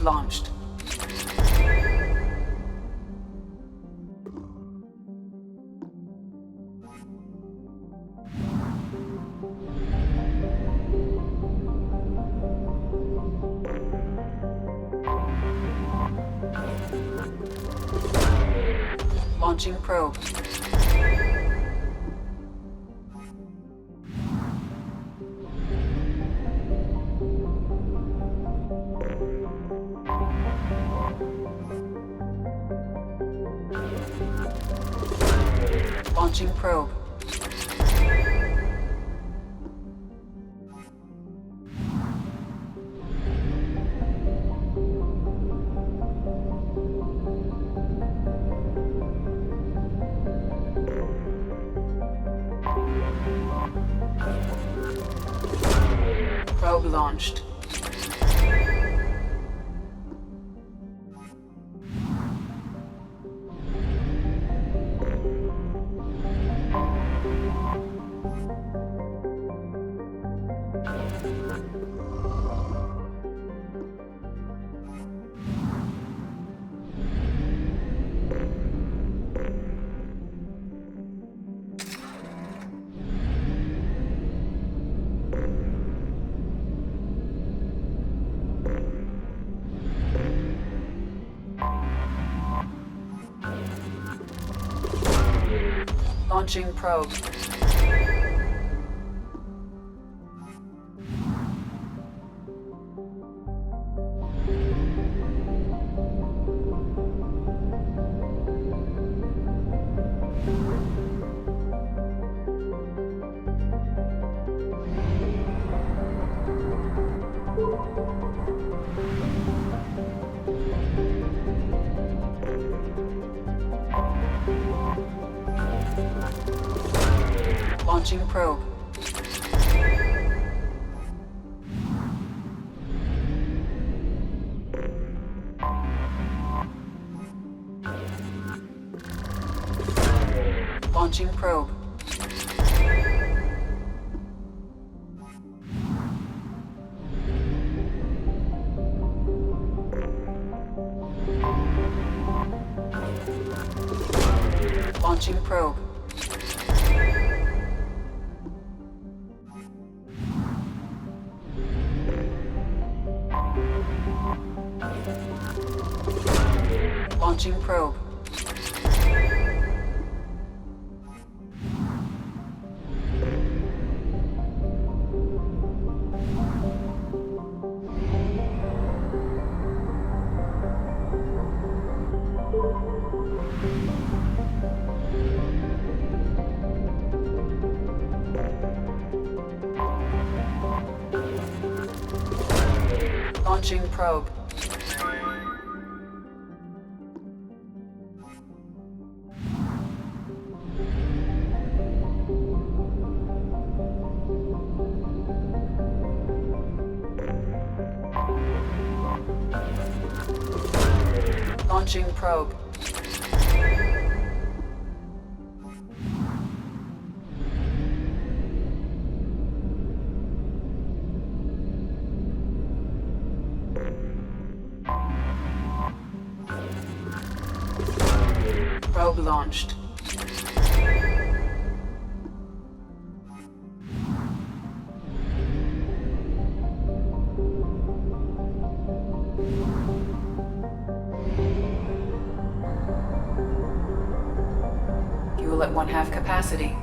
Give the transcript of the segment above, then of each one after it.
launched. Launching probe. Launching probe. Probe launched. Launching probe. Launching probe. Launching probe. Launching probe. Launching probe. Launching probe. Launching probe. Probe launched. Fuel at 1/2 capacity.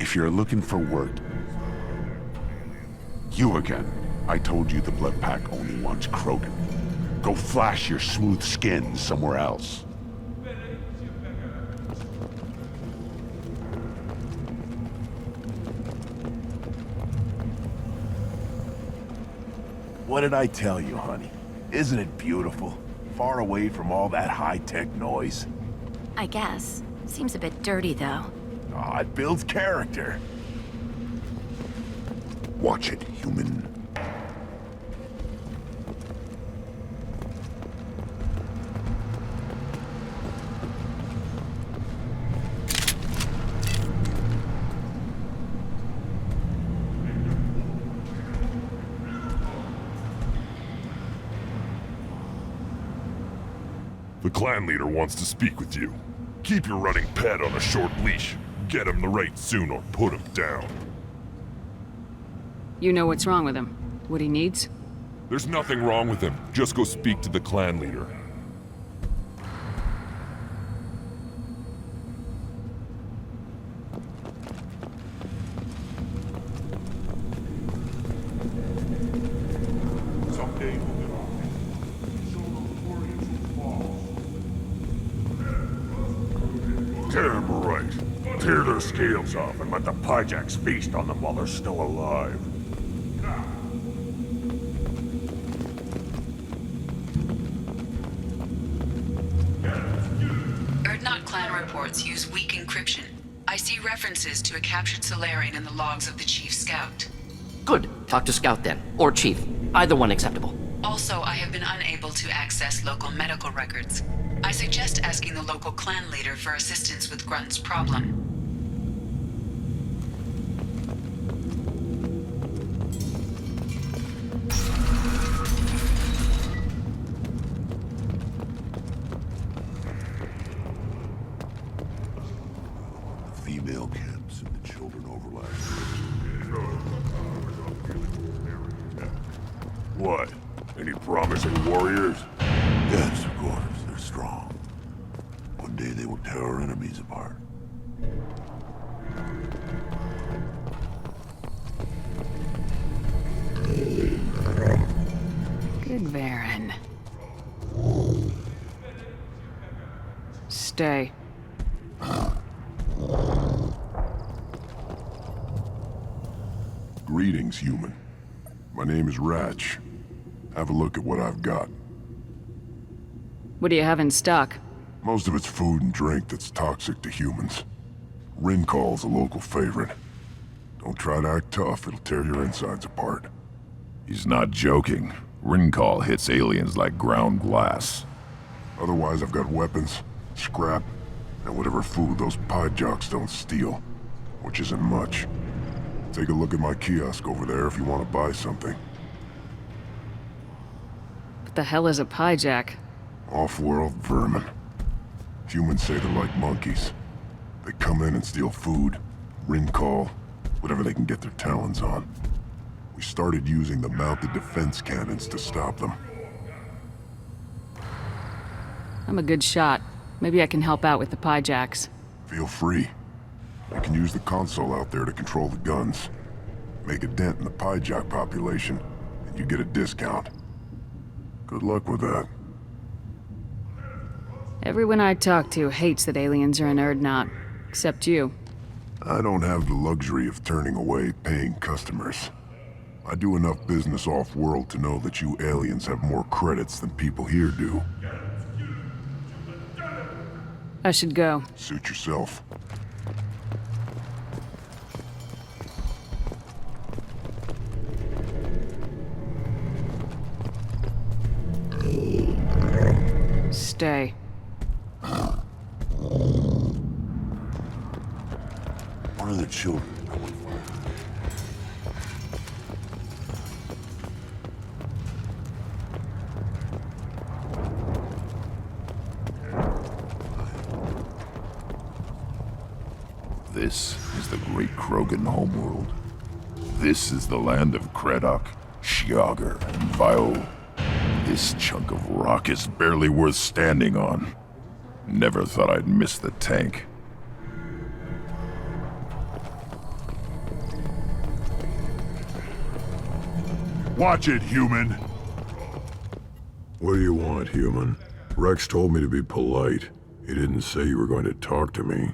If you're looking for work... You again. I told you the Blood Pack only wants Krogan. Go flash your smooth skin somewhere else. What did I tell you, honey? Isn't it beautiful? Far away from all that high-tech noise. I guess. Seems a bit dirty, though. Aw, it builds character. Watch it, human. The clan leader wants to speak with you. Keep your running pet on a short leash. Get him the right soon or put him down. You know what's wrong with him? What he needs? There's nothing wrong with him. Just go speak to the clan leader. Someday we'll get on. Show those warriors who falls. Terrible right. Tear their scales off and let the Pyjaks feast on them while they're still alive. Erdnot clan reports use weak encryption. I see references to a captured Solarian in the logs of the Chief Scout. Good. Talk to Scout then. Or Chief. Either one acceptable. Also, I have been unable to access local medical records. I suggest asking the local clan leader for assistance with Grunt's problem. Female camps and the children overlap. What? Any promising warriors? Yes, of course. They're strong. One day they will tear our enemies apart. Good Varen. Stay. Greetings, human. My name is Ratch. Have a look at what I've got. What do you have in stock? Most of it's food and drink that's toxic to humans. Rincall's a local favorite. Don't try to act tough, it'll tear your insides apart. He's not joking. Rincall hits aliens like ground glass. Otherwise, I've got weapons, scrap, and whatever food those Pyjaks don't steal. Which isn't much. Take a look at my kiosk over there if you want to buy something. What the hell is a Pyjak? Off-world vermin. Humans say they're like monkeys. They come in and steal food, Rincall, whatever they can get their talons on. We started using the mounted defense cannons to stop them. I'm a good shot. Maybe I can help out with the Pyjaks. Feel free. I can use the console out there to control the guns. Make a dent in the Pyjak population, and you get a discount. Good luck with that. Everyone I talk to hates that aliens are in Erdnot. Except you. I don't have the luxury of turning away paying customers. I do enough business off-world to know that you aliens have more credits than people here do. I should go. Suit yourself. Stay. One of the children. This is the great Krogan homeworld. This is the land of Kredok, Shiagar, and Viol. This chunk of rock is barely worth standing on. Never thought I'd miss the tank. Watch it, human. What do you want, human? Rex told me to be polite. He didn't say you were going to talk to me.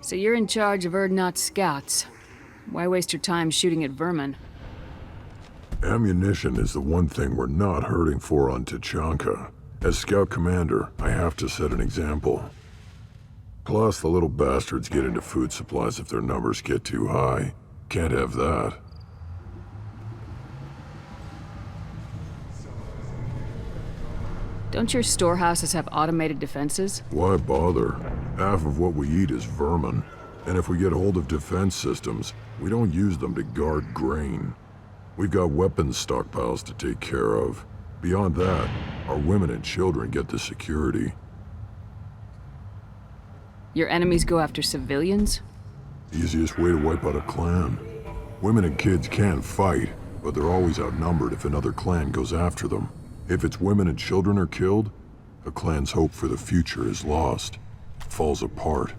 So you're in charge of Urdnot scouts. Why waste your time shooting at vermin? Ammunition is the one thing we're not hurting for on Tachanka. As scout commander, I have to set an example. Plus, the little bastards get into food supplies if their numbers get too high. Can't have that. Don't your storehouses have automated defenses? Why bother? Half of what we eat is vermin. And if we get hold of defense systems, we don't use them to guard grain. We've got weapons stockpiles to take care of. Beyond that, our women and children get the security. Your enemies go after civilians? Easiest way to wipe out a clan. Women and kids can fight, but they're always outnumbered if another clan goes after them. If its women and children are killed, the clan's hope for the future is lost. It falls apart.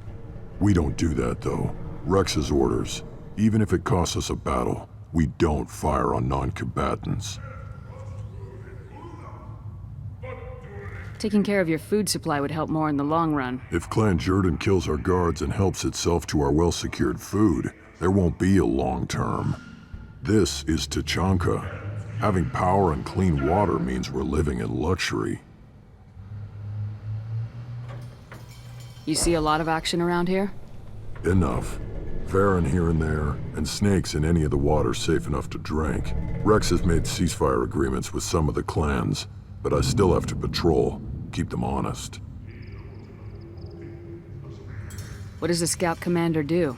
We don't do that, though. Rex's orders. Even if it costs us a battle, we don't fire on non-combatants. Taking care of your food supply would help more in the long run. If Clan Jordan kills our guards and helps itself to our well-secured food, there won't be a long term. This is Tachanka. Having power and clean water means we're living in luxury. You see a lot of action around here? Enough. Varren here and there, and snakes in any of the water safe enough to drink. Rex has made ceasefire agreements with some of the clans, but I still have to patrol, keep them honest. What does the scout commander do?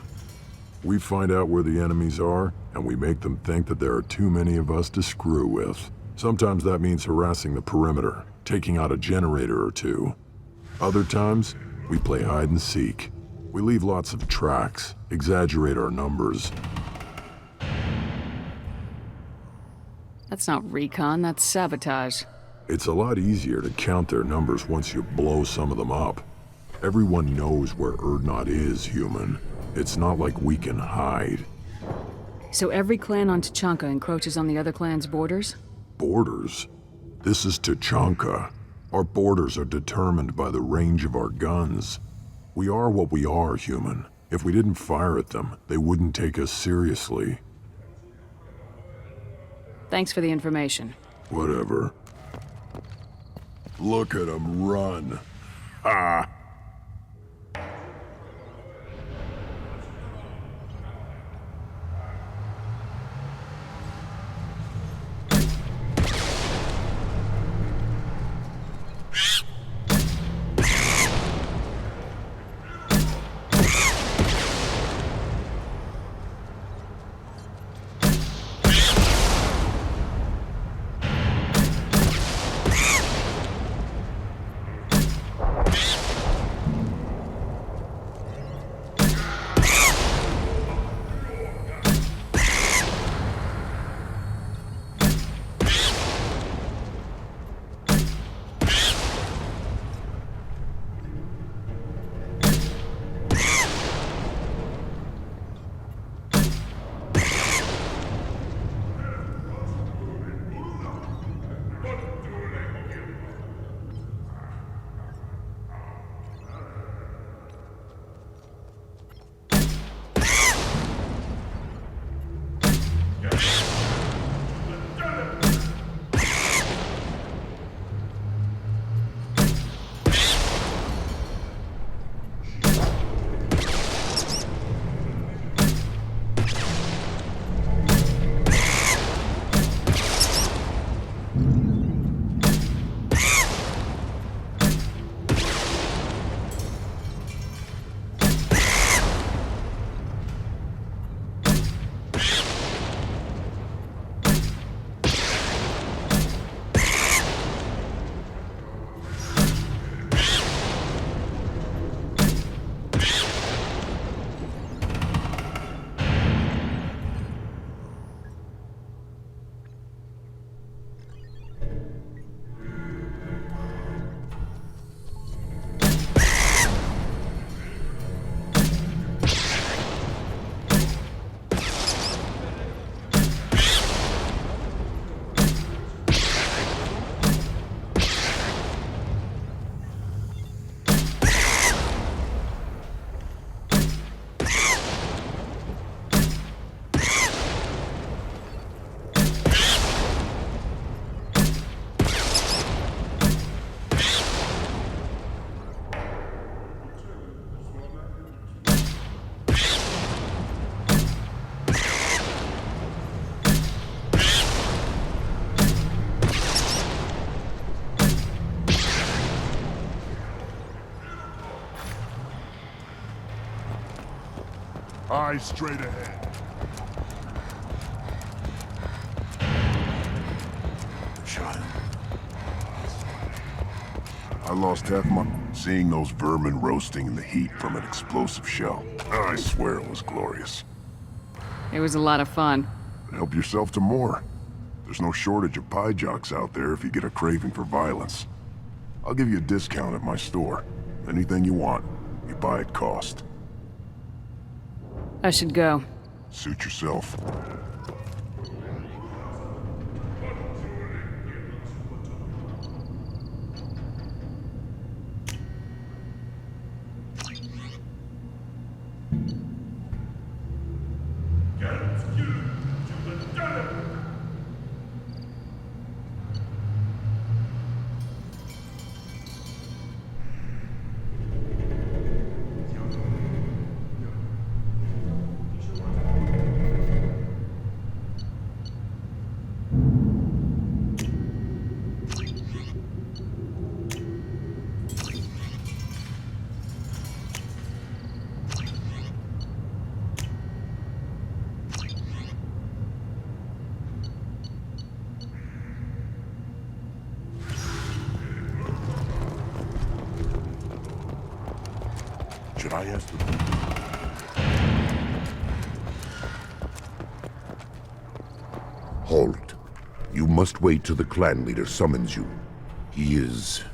We find out where the enemies are, and we make them think that there are too many of us to screw with. Sometimes that means harassing the perimeter, taking out a generator or two. Other times, we play hide and seek. We leave lots of tracks, exaggerate our numbers. That's not recon, that's sabotage. It's a lot easier to count their numbers once you blow some of them up. Everyone knows where Urdnot is, human. It's not like we can hide. So every clan on Tachanka encroaches on the other clan's borders? Borders? This is Tachanka. Our borders are determined by the range of our guns. We are what we are, human. If we didn't fire at them, they wouldn't take us seriously. Thanks for the information. Whatever. Look at them run. Ha! Eyes straight ahead. Child. I lost half my... Seeing those vermin roasting in the heat from an explosive shell. I swear it was glorious. It was a lot of fun. Help yourself to more. There's no shortage of pie jocks out there if you get a craving for violence. I'll give you a discount at my store. Anything you want, you buy at cost. I should go. Suit yourself. Should I ask the... Halt. You must wait till the clan leader summons you. He is...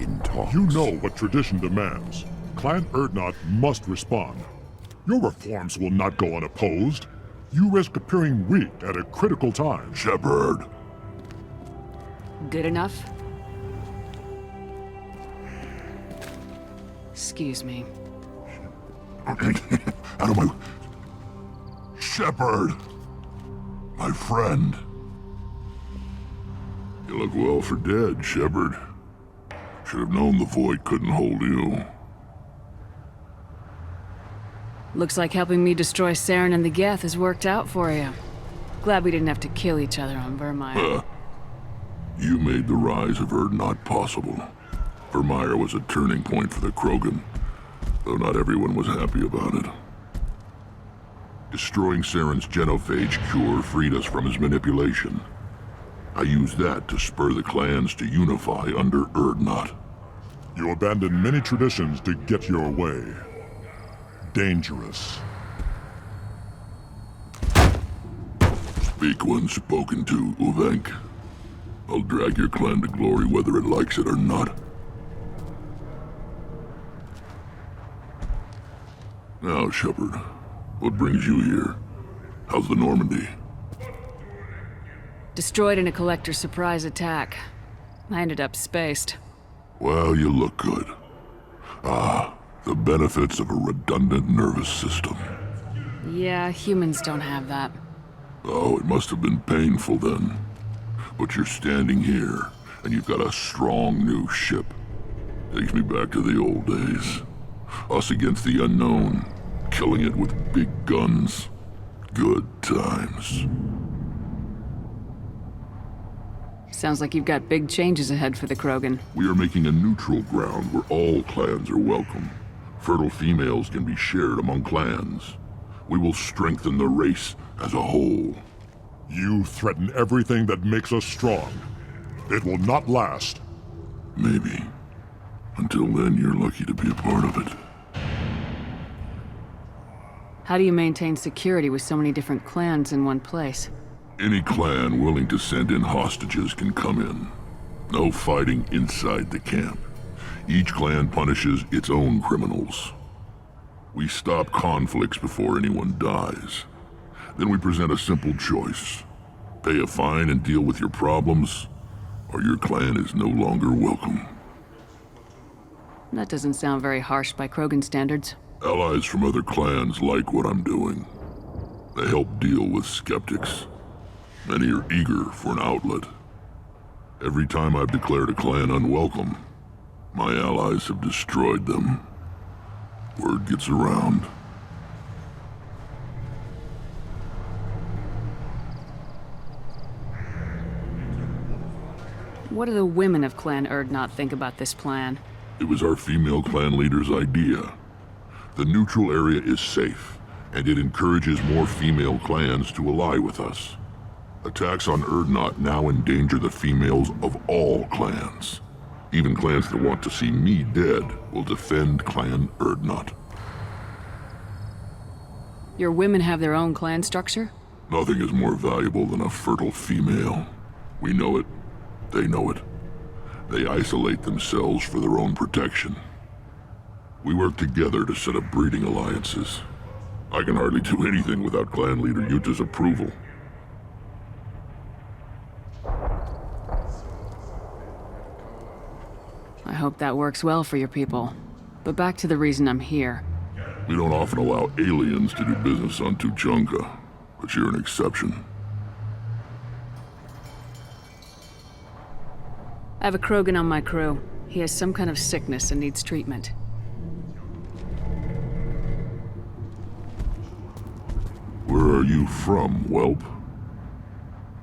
in talks. You know what tradition demands. Clan Urdnot must respond. Your reforms will not go unopposed. You risk appearing weak at a critical time. Shepard. Good enough? Excuse me. Out of my... Shepard! My friend. You look well for dead, Shepard. Should have known the void couldn't hold you. Looks like helping me destroy Saren and the Geth has worked out for you. Glad we didn't have to kill each other on Vermeer. You made the rise of Urdnot possible. Vermeer was a turning point for the Krogan, though not everyone was happy about it. Destroying Saren's genophage cure freed us from his manipulation. I used that to spur the clans to unify under Urdnot. You abandoned many traditions to get your way. Dangerous. Speak when spoken to, Uvenk. I'll drag your clan to glory whether it likes it or not. Now, Shepard, what brings you here? How's the Normandy? Destroyed in a collector surprise attack. I ended up spaced. Well, you look good. Ah, the benefits of a redundant nervous system. Yeah, humans don't have that. Oh, it must have been painful then. But you're standing here, and you've got a strong new ship. Takes me back to the old days. Us against the unknown, killing it with big guns. Good times. Sounds like you've got big changes ahead for the Krogan. We are making a neutral ground where all clans are welcome. Fertile females can be shared among clans. We will strengthen the race as a whole. You threaten everything that makes us strong. It will not last. Maybe. Until then, you're lucky to be a part of it. How do you maintain security with so many different clans in one place? Any clan willing to send in hostages can come in. No fighting inside the camp. Each clan punishes its own criminals. We stop conflicts before anyone dies. Then we present a simple choice. Pay a fine and deal with your problems, or your clan is no longer welcome. That doesn't sound very harsh by Krogan standards. Allies from other clans like what I'm doing. They help deal with skeptics. Many are eager for an outlet. Every time I've declared a clan unwelcome, my allies have destroyed them. Word gets around. What do the women of Clan Urdnot think about this plan? It was our female clan leader's idea. The neutral area is safe, and it encourages more female clans to ally with us. Attacks on Urdnot now endanger the females of all clans. Even clans that want to see me dead will defend Clan Urdnot. Your women have their own clan structure? Nothing is more valuable than a fertile female. We know it. They know it. They isolate themselves for their own protection. We work together to set up breeding alliances. I can hardly do anything without clan leader Yuta's approval. I hope that works well for your people. But back to the reason I'm here. We don't often allow aliens to do business on Tuchanka, but you're an exception. I have a Krogan on my crew. He has some kind of sickness and needs treatment. Where are you from, whelp?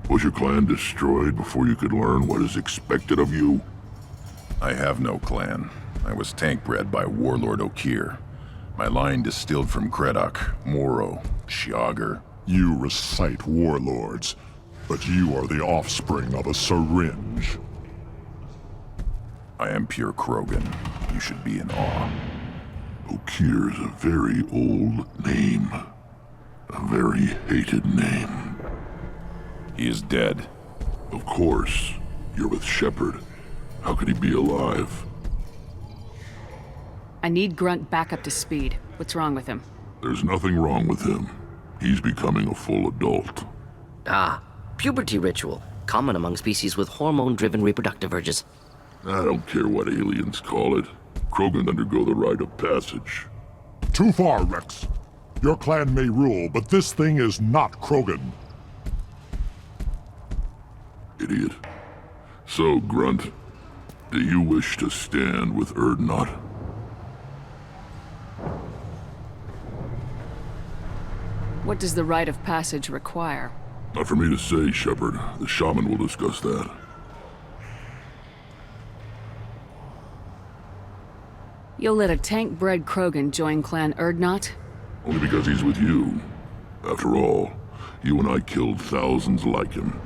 Was your clan destroyed before you could learn what is expected of you? I have no clan. I was tank bred by Warlord Okir. My line distilled from Kredok, Moro, Shiagar. You recite warlords, but you are the offspring of a syringe. I am pure Krogan. You should be in awe. Okir is a very old name. A very hated name. He is dead. Of course. You're with Shepard. How could he be alive? I need Grunt back up to speed. What's wrong with him? There's nothing wrong with him. He's becoming a full adult. Ah, puberty ritual. Common among species with hormone-driven reproductive urges. I don't care what aliens call it. Krogan undergo the rite of passage. Too far, Rex. Your clan may rule, but this thing is not Krogan. Idiot. So, Grunt, do you wish to stand with Urdnot? What does the rite of passage require? Not for me to say, Shepard. The shaman will discuss that. You'll let a tank-bred Krogan join Clan Urdnot? Only because he's with you. After all, you and I killed thousands like him.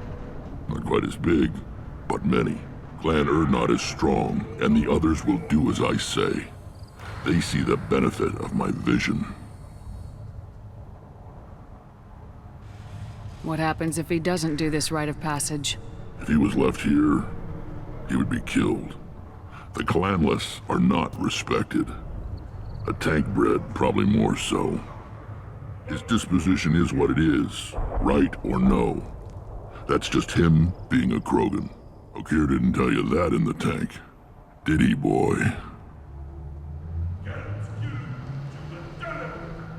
Not quite as big, but many. Clan Urdnot is strong, and the others will do as I say. They see the benefit of my vision. What happens if he doesn't do this rite of passage? If he was left here, he would be killed. The clanless are not respected. A tank bred, probably more so. His disposition is what it is, right or no. That's just him being a Krogan. Okir didn't tell you that in the tank. Did he, boy?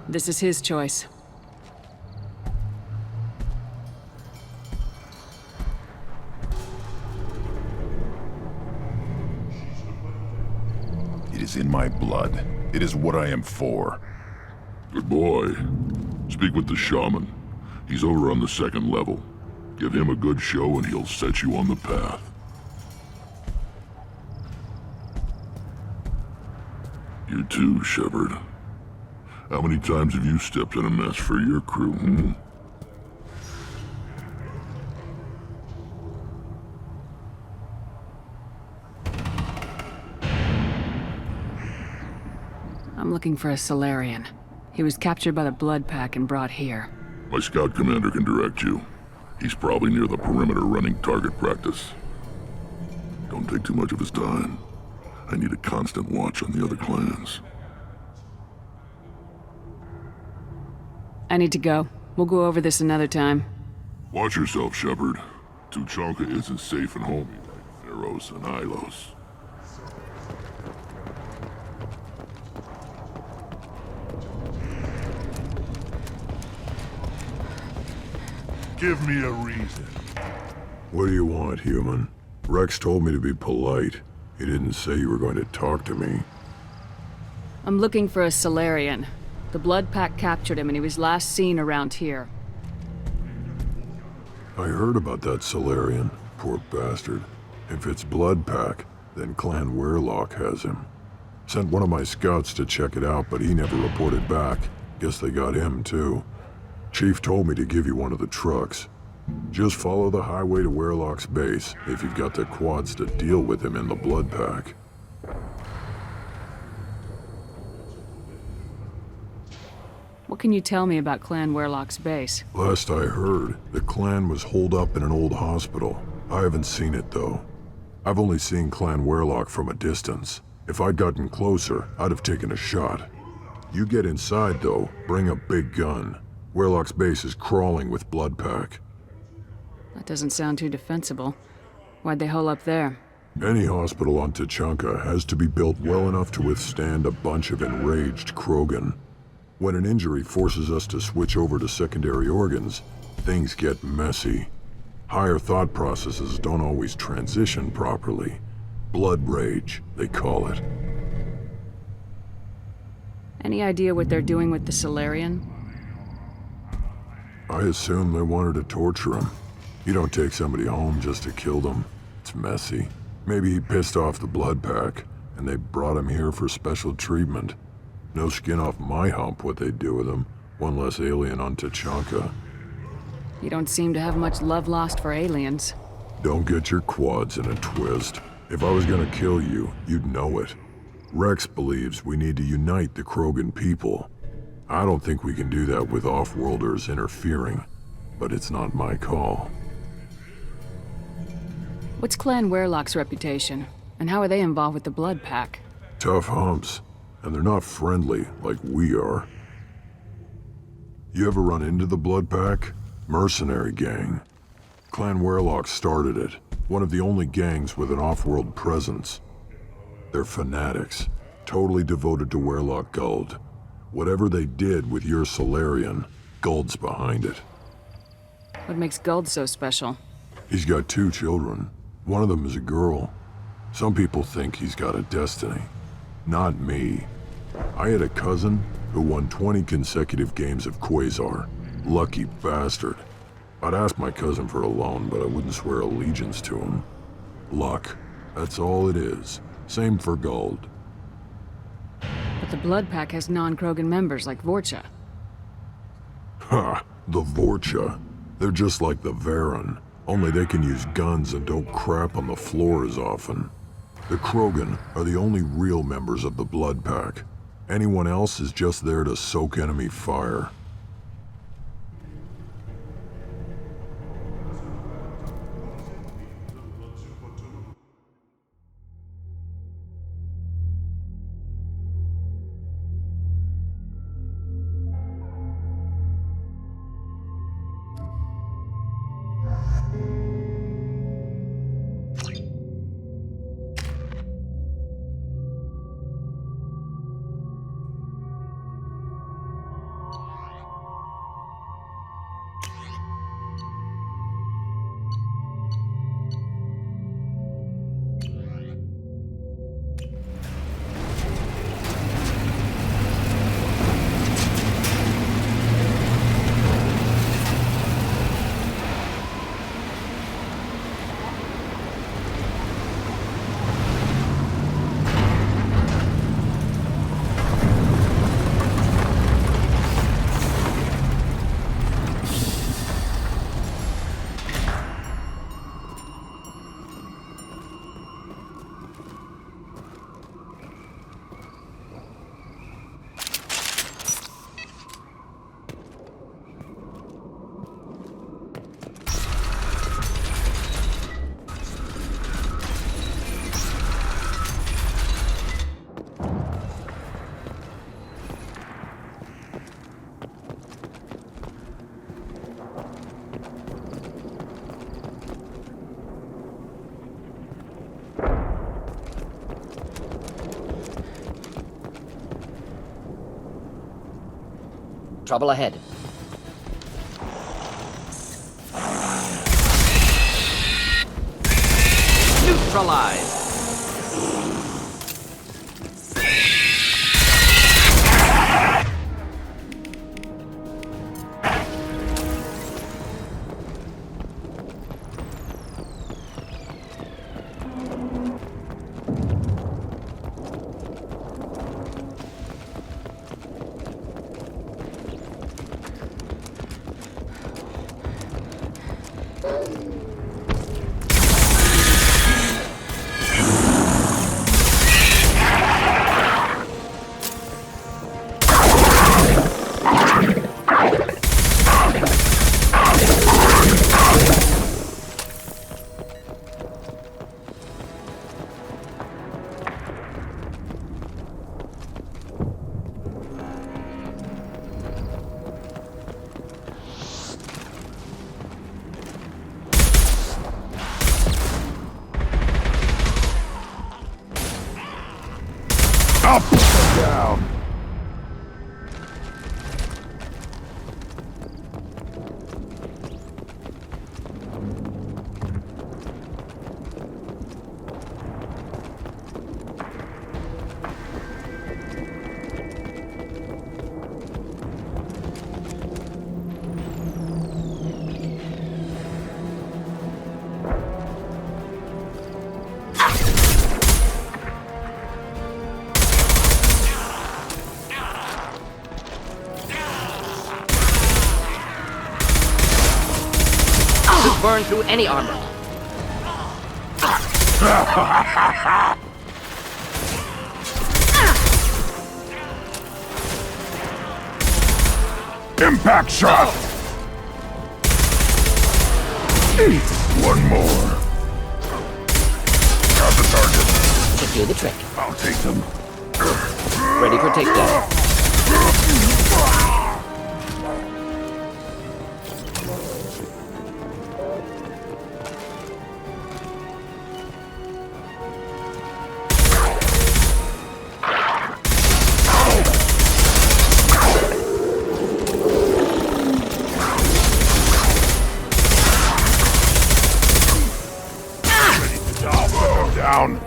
This is his choice. It is in my blood. It is what I am for. Good boy. Speak with the shaman. He's over on the second level. Give him a good show and he'll set you on the path. You too, Shepard. How many times have you stepped in a mess for your crew, hmm? I'm looking for a Solarian. He was captured by the Blood Pack and brought here. My scout commander can direct you. He's probably near the perimeter running target practice. Don't take too much of his time. I need a constant watch on the other clans. I need to go. We'll go over this another time. Watch yourself, Shepard. Tuchanka isn't safe and homey like Theros and Ilos. Give me a reason. What do you want, human? Rex told me to be polite. He didn't say you were going to talk to me. I'm looking for a Solarian. The Blood Pack captured him and he was last seen around here. I heard about that Solarian. Poor bastard. If it's Blood Pack, then Clan Weirlock has him. Sent one of my scouts to check it out, but he never reported back. Guess they got him, too. Chief told me to give you one of the trucks. Just follow the highway to Werlock's base if you've got the quads to deal with him in the blood pack. What can you tell me about Clan Werlock's base? Last I heard, the clan was holed up in an old hospital. I haven't seen it, though. I've only seen Clan Werlock from a distance. If I'd gotten closer, I'd have taken a shot. You get inside, though, bring a big gun. Werlock's base is crawling with blood pack. That doesn't sound too defensible. Why'd they hole up there? Any hospital on Tachanka has to be built well enough to withstand a bunch of enraged Krogan. When an injury forces us to switch over to secondary organs, things get messy. Higher thought processes don't always transition properly. Blood rage, they call it. Any idea what they're doing with the Solarian? I assume they wanted to torture him. You don't take somebody home just to kill them. It's messy. Maybe he pissed off the blood pack, and they brought him here for special treatment. No skin off my hump what they'd do with him. One less alien on Tachanka. You don't seem to have much love lost for aliens. Don't get your quads in a twist. If I was gonna kill you, you'd know it. Rex believes we need to unite the Krogan people. I don't think we can do that with off-worlders interfering, but it's not my call. What's Clan Werlock's reputation? And how are they involved with the blood pack? Tough humps, and they're not friendly like we are. You ever run into the blood pack? Mercenary gang. Clan Werlock started it, one of the only gangs with an off-world presence. They're fanatics, totally devoted to Werlock Guld. Whatever they did with your Solarian, Guld's behind it. What makes Guld so special? He's got 2 children. One of them is a girl. Some people think he's got a destiny. Not me. I had a cousin who won 20 consecutive games of Quasar. Lucky bastard. I'd ask my cousin for a loan, but I wouldn't swear allegiance to him. Luck. That's all it is. Same for Guld. But the blood pack has non-Krogan members like Vorcha. Ha! The Vorcha. They're just like the Varen, only they can use guns and don't crap on the floor as often. The Krogan are the only real members of the blood pack. Anyone else is just there to soak enemy fire. Trouble ahead. Neutralize! Up! Down! Burn through any armor. Impact shot! One more. Got the target. Should do the trick. I'll take them. Ready for takedown. Down.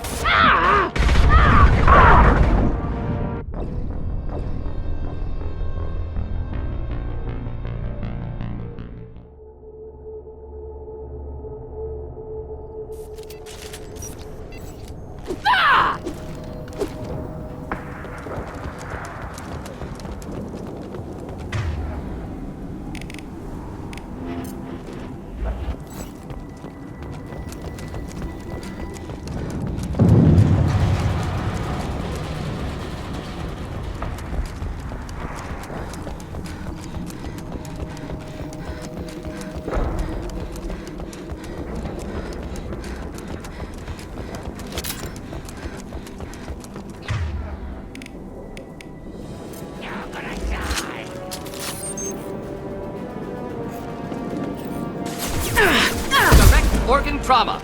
Direct organ trauma.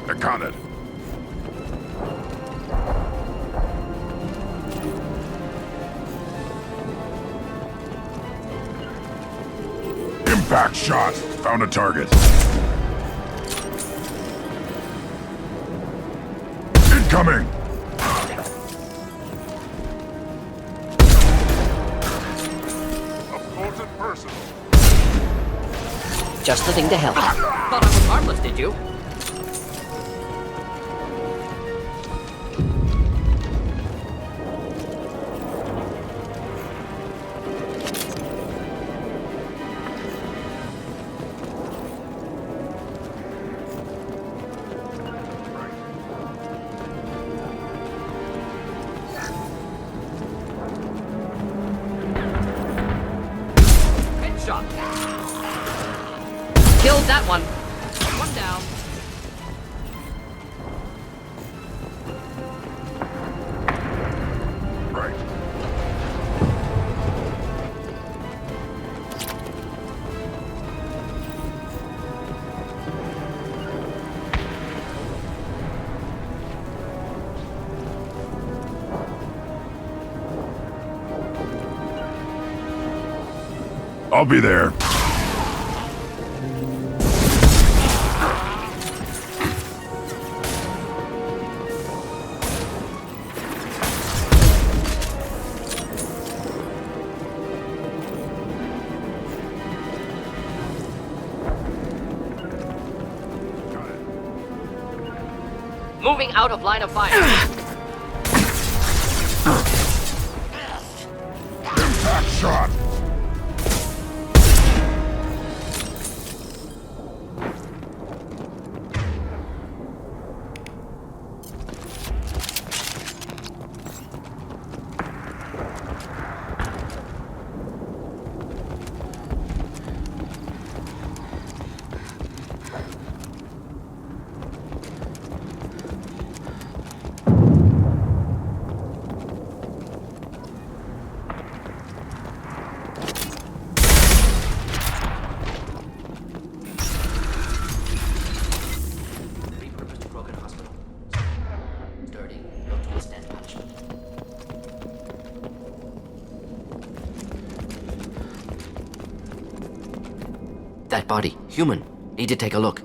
I caught it. Impact shot. Found a target. Incoming! Up close and personal. Just the thing to help. Thought I was harmless, did you? Headshot. Killed that one. One down. Right. I'll be there. Moving out of line of fire. Impact shot! Repurposed Krogan hospital. Sturdy, built to withstand punishment. That body, human. Need to take a look.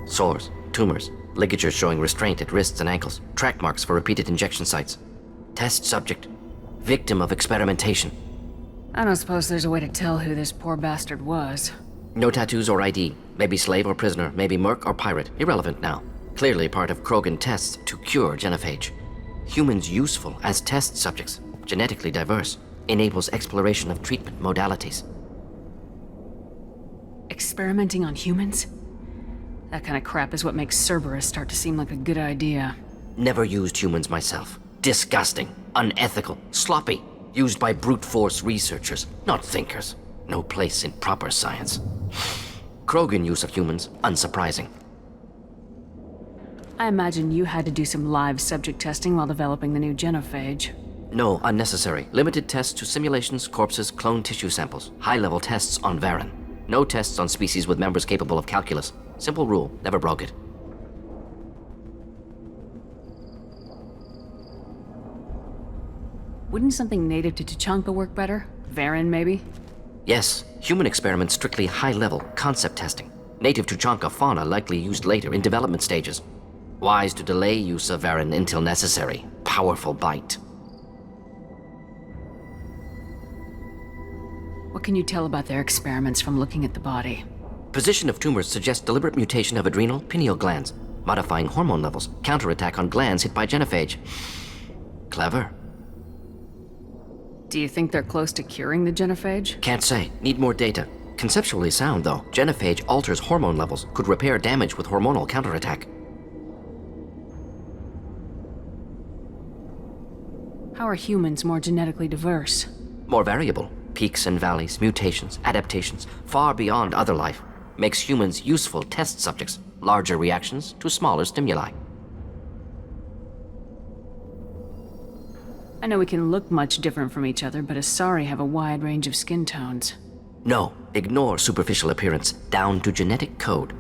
Sores, tumors, ligatures showing restraint at wrists and ankles, track marks for repeated injection sites. Test subject. Victim of experimentation. I don't suppose there's a way to tell who this poor bastard was. No tattoos or ID. Maybe slave or prisoner, maybe merc or pirate. Irrelevant now. Clearly part of Krogan tests to cure genophage. Humans useful as test subjects. Genetically diverse. Enables exploration of treatment modalities. Experimenting on humans? That kind of crap is what makes Cerberus start to seem like a good idea. Never used humans myself. Disgusting. Unethical. Sloppy. Used by brute force researchers, not thinkers. No place in proper science. Krogan use of humans, unsurprising. I imagine you had to do some live subject testing while developing the new genophage. No, unnecessary. Limited tests to simulations, corpses, clone tissue samples. High-level tests on Varen. No tests on species with members capable of calculus. Simple rule, never broke it. Wouldn't something native to Tuchanka work better? Varen, maybe? Yes, human experiments strictly high-level, concept testing. Native Tuchanka fauna likely used later in development stages. Wise to delay use of Varen until necessary. Powerful bite. What can you tell about their experiments from looking at the body? Position of tumors suggests deliberate mutation of adrenal, pineal glands, modifying hormone levels, counterattack on glands hit by genophage. Clever. Do you think they're close to curing the genophage? Can't say. Need more data. Conceptually sound, though. Genophage alters hormone levels, could repair damage with hormonal counterattack. How are humans more genetically diverse? More variable. Peaks and valleys, mutations, adaptations, far beyond other life. Makes humans useful test subjects. Larger reactions to smaller stimuli. I know we can look much different from each other, but Asari have a wide range of skin tones. No, ignore superficial appearance, down to genetic code.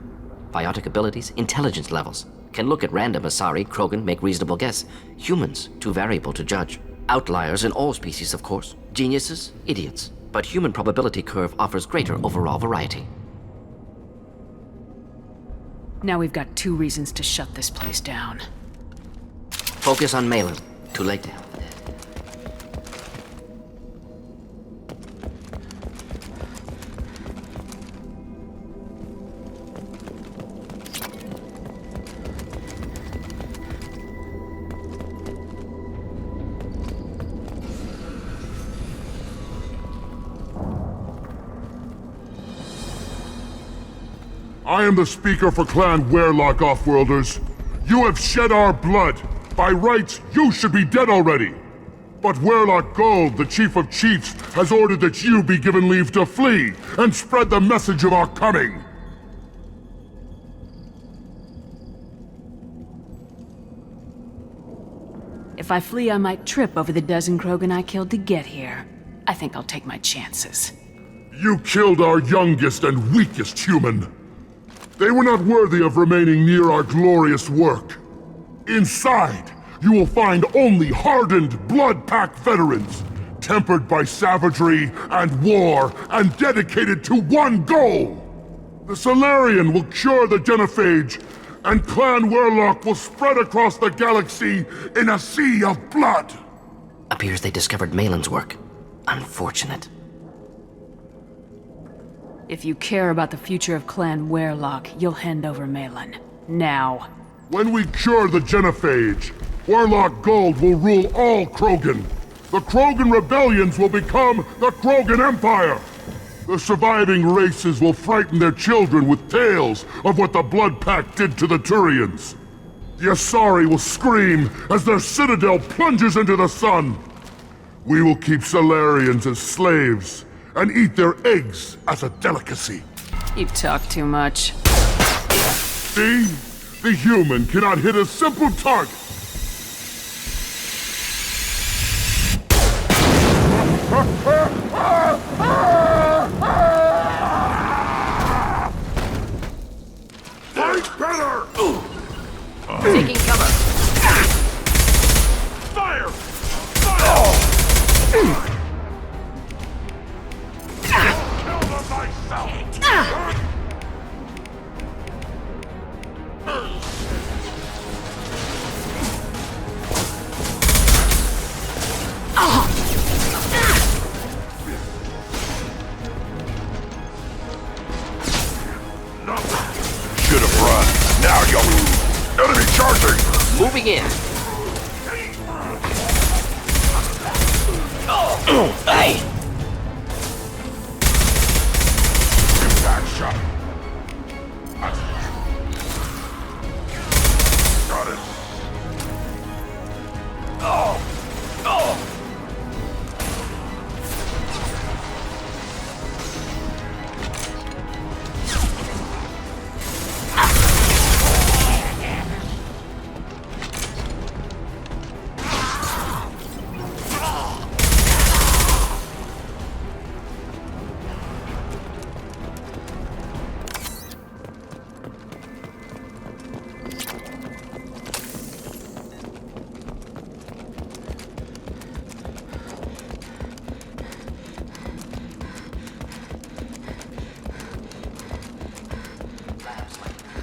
Biotic abilities, intelligence levels. Can look at random Asari, Krogan, make reasonable guess. Humans, too variable to judge. Outliers in all species, of course. Geniuses, idiots. But human probability curve offers greater overall variety. Now we've got 2 reasons to shut this place down. Focus on Malin. Too late to help. I am the speaker for Clan Werelock, Offworlders. You have shed our blood. By rights, you should be dead already. But Werelock Gold, the Chief of Chiefs, has ordered that you be given leave to flee and spread the message of our coming. If I flee, I might trip over the dozen Krogan I killed to get here. I think I'll take my chances. You killed our youngest and weakest human. They were not worthy of remaining near our glorious work. Inside, you will find only hardened, blood-packed veterans, tempered by savagery and war, and dedicated to one goal! The Solarian will cure the genophage, and Clan Werelock will spread across the galaxy in a sea of blood! Appears they discovered Malin's work. Unfortunate. If you care about the future of Clan Werlock, you'll hand over Malin. Now. When we cure the genophage, Warlock Gold will rule all Krogan. The Krogan rebellions will become the Krogan Empire. The surviving races will frighten their children with tales of what the Blood Pact did to the Turians. The Asari will scream as their citadel plunges into the sun. We will keep Salarians as slaves and eat their eggs as a delicacy. You talk too much. See? The human cannot hit a simple target. Fight better! Taking cover. Fire! Kill them myself! Should have run. Now you enemy charging. Moving in. Hey! Impact shot. Got it.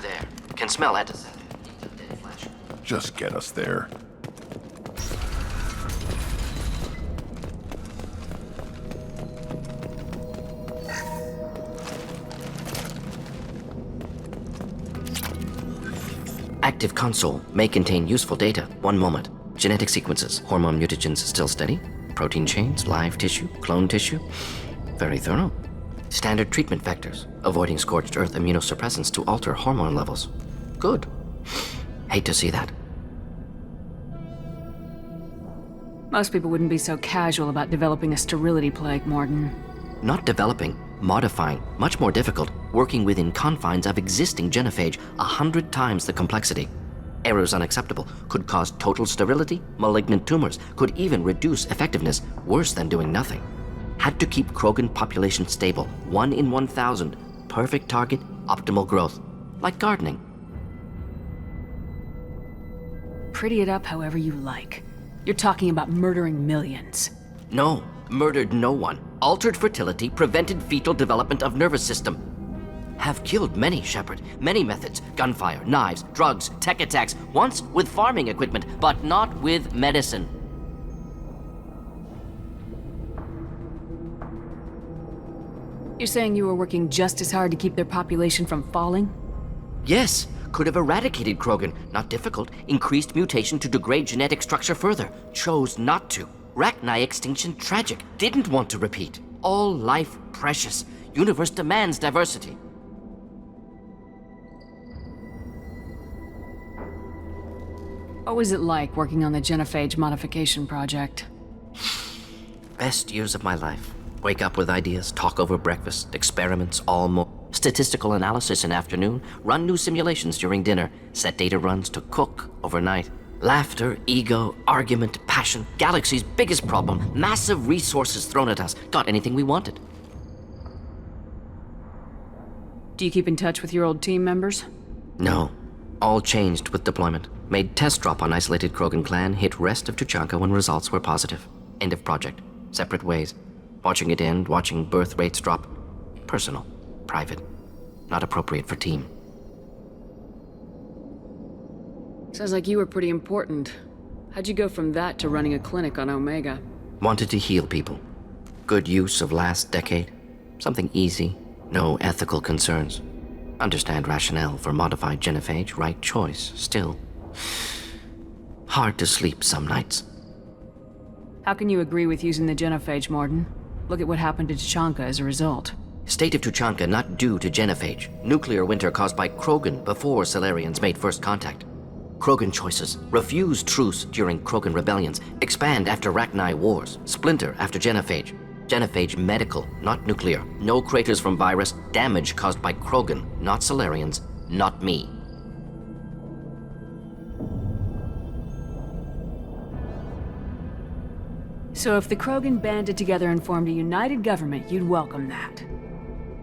There. Can smell it. Just get us there. Active console may contain useful data. One moment. Genetic sequences. Hormone mutagens still steady. Protein chains, live tissue, clone tissue. Very thorough. Standard treatment vectors. Avoiding scorched earth immunosuppressants to alter hormone levels. Good. Hate to see that. Most people wouldn't be so casual about developing a sterility plague, Morden. Not developing, modifying, much more difficult, working within confines of existing genophage, 100 times the complexity. Errors unacceptable, could cause total sterility, malignant tumors, could even reduce effectiveness, worse than doing nothing. Had to keep Krogan population stable, 1 in 1,000, perfect target, optimal growth, like gardening. Pretty it up however you like. You're talking about murdering millions. No, murdered no one. Altered fertility, prevented fetal development of nervous system. Have killed many, Shepard. Many methods. Gunfire, knives, drugs, tech attacks. Once with farming equipment, but not with medicine. You're saying you were working just as hard to keep their population from falling? Yes, could have eradicated Krogan. Not difficult. Increased mutation to degrade genetic structure further. Chose not to. Rachni extinction tragic. Didn't want to repeat. All life precious. Universe demands diversity. What was it like working on the genophage modification project? Best years of my life. Wake up with ideas, talk over breakfast, experiments, all more. Statistical analysis in afternoon, run new simulations during dinner, set data runs to cook overnight. Laughter, ego, argument, passion, galaxy's biggest problem, massive resources thrown at us. Got anything we wanted. Do you keep in touch with your old team members? No. All changed with deployment. Made test drop on isolated Krogan clan, hit rest of Tuchanka when results were positive. End of project. Separate ways. Watching it end, watching birth rates drop. Personal. Private. Not appropriate for team. Sounds like you were pretty important. How'd you go from that to running a clinic on Omega? Wanted to heal people. Good use of last decade. Something easy, No ethical concerns. Understand rationale for modified genophage, right choice. Still, hard to sleep some nights. How can you agree with using the genophage, Morden? Look at what happened to Tachanka as a result. State of Tuchanka not due to genophage. Nuclear winter caused by Krogan before Solarians made first contact. Krogan choices. Refuse truce during Krogan rebellions. Expand after Rachni wars. Splinter after genophage. Genophage medical, not nuclear. No craters from virus. Damage caused by Krogan, not Solarians, not me. So if the Krogan banded together and formed a united government, you'd welcome that.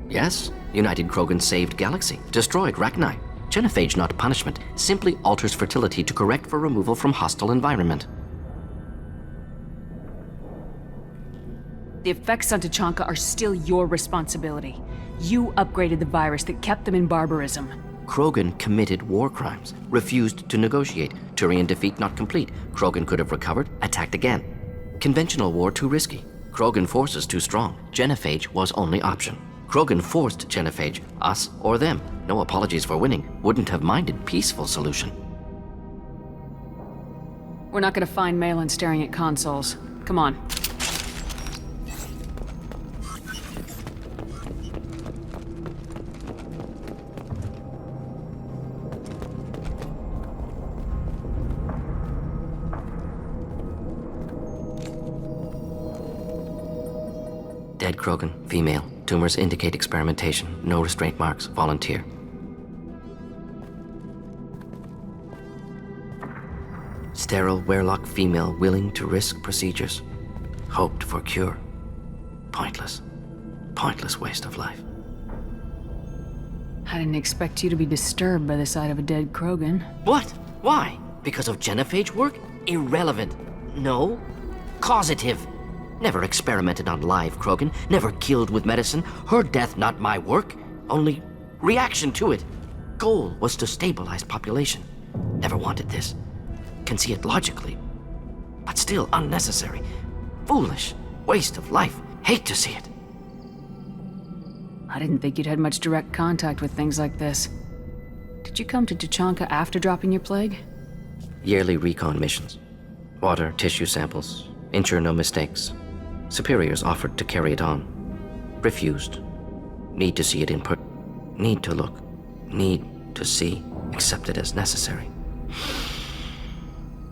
Yes, United Krogan saved Galaxy, destroyed Rachni. Genophage, not punishment, simply alters fertility to correct for removal from hostile environment. The effects on Tachanka are still your responsibility. You upgraded the virus that kept them in barbarism. Krogan committed war crimes, refused to negotiate. Turian defeat not complete. Krogan could have recovered, attacked again. Conventional war too risky. Krogan forces too strong. Genophage was only option. Krogan forced genophage, us or them. No apologies for winning. Wouldn't have minded peaceful solution. We're not gonna find Malin staring at consoles. Come on. Dead Krogan, female. Tumors indicate experimentation. No restraint marks. Volunteer. Sterile Werlock female willing to risk procedures. Hoped for cure. Pointless. Pointless waste of life. I didn't expect you to be disturbed by the sight of a dead Krogan. What? Why? Because of genophage work? Irrelevant. No. Causative. Never experimented on live Krogan, never killed with medicine. Her death not my work, only reaction to it. Goal was to stabilize population. Never wanted this. Can see it logically, but still unnecessary. Foolish. Waste of life. Hate to see it. I didn't think you'd had much direct contact with things like this. Did you come to Tachanka after dropping your plague? Yearly recon missions. Water, tissue samples. Ensure no mistakes. Superiors offered to carry it on. Refused. Need to see it in Need to look. Need to see. Accepted as necessary.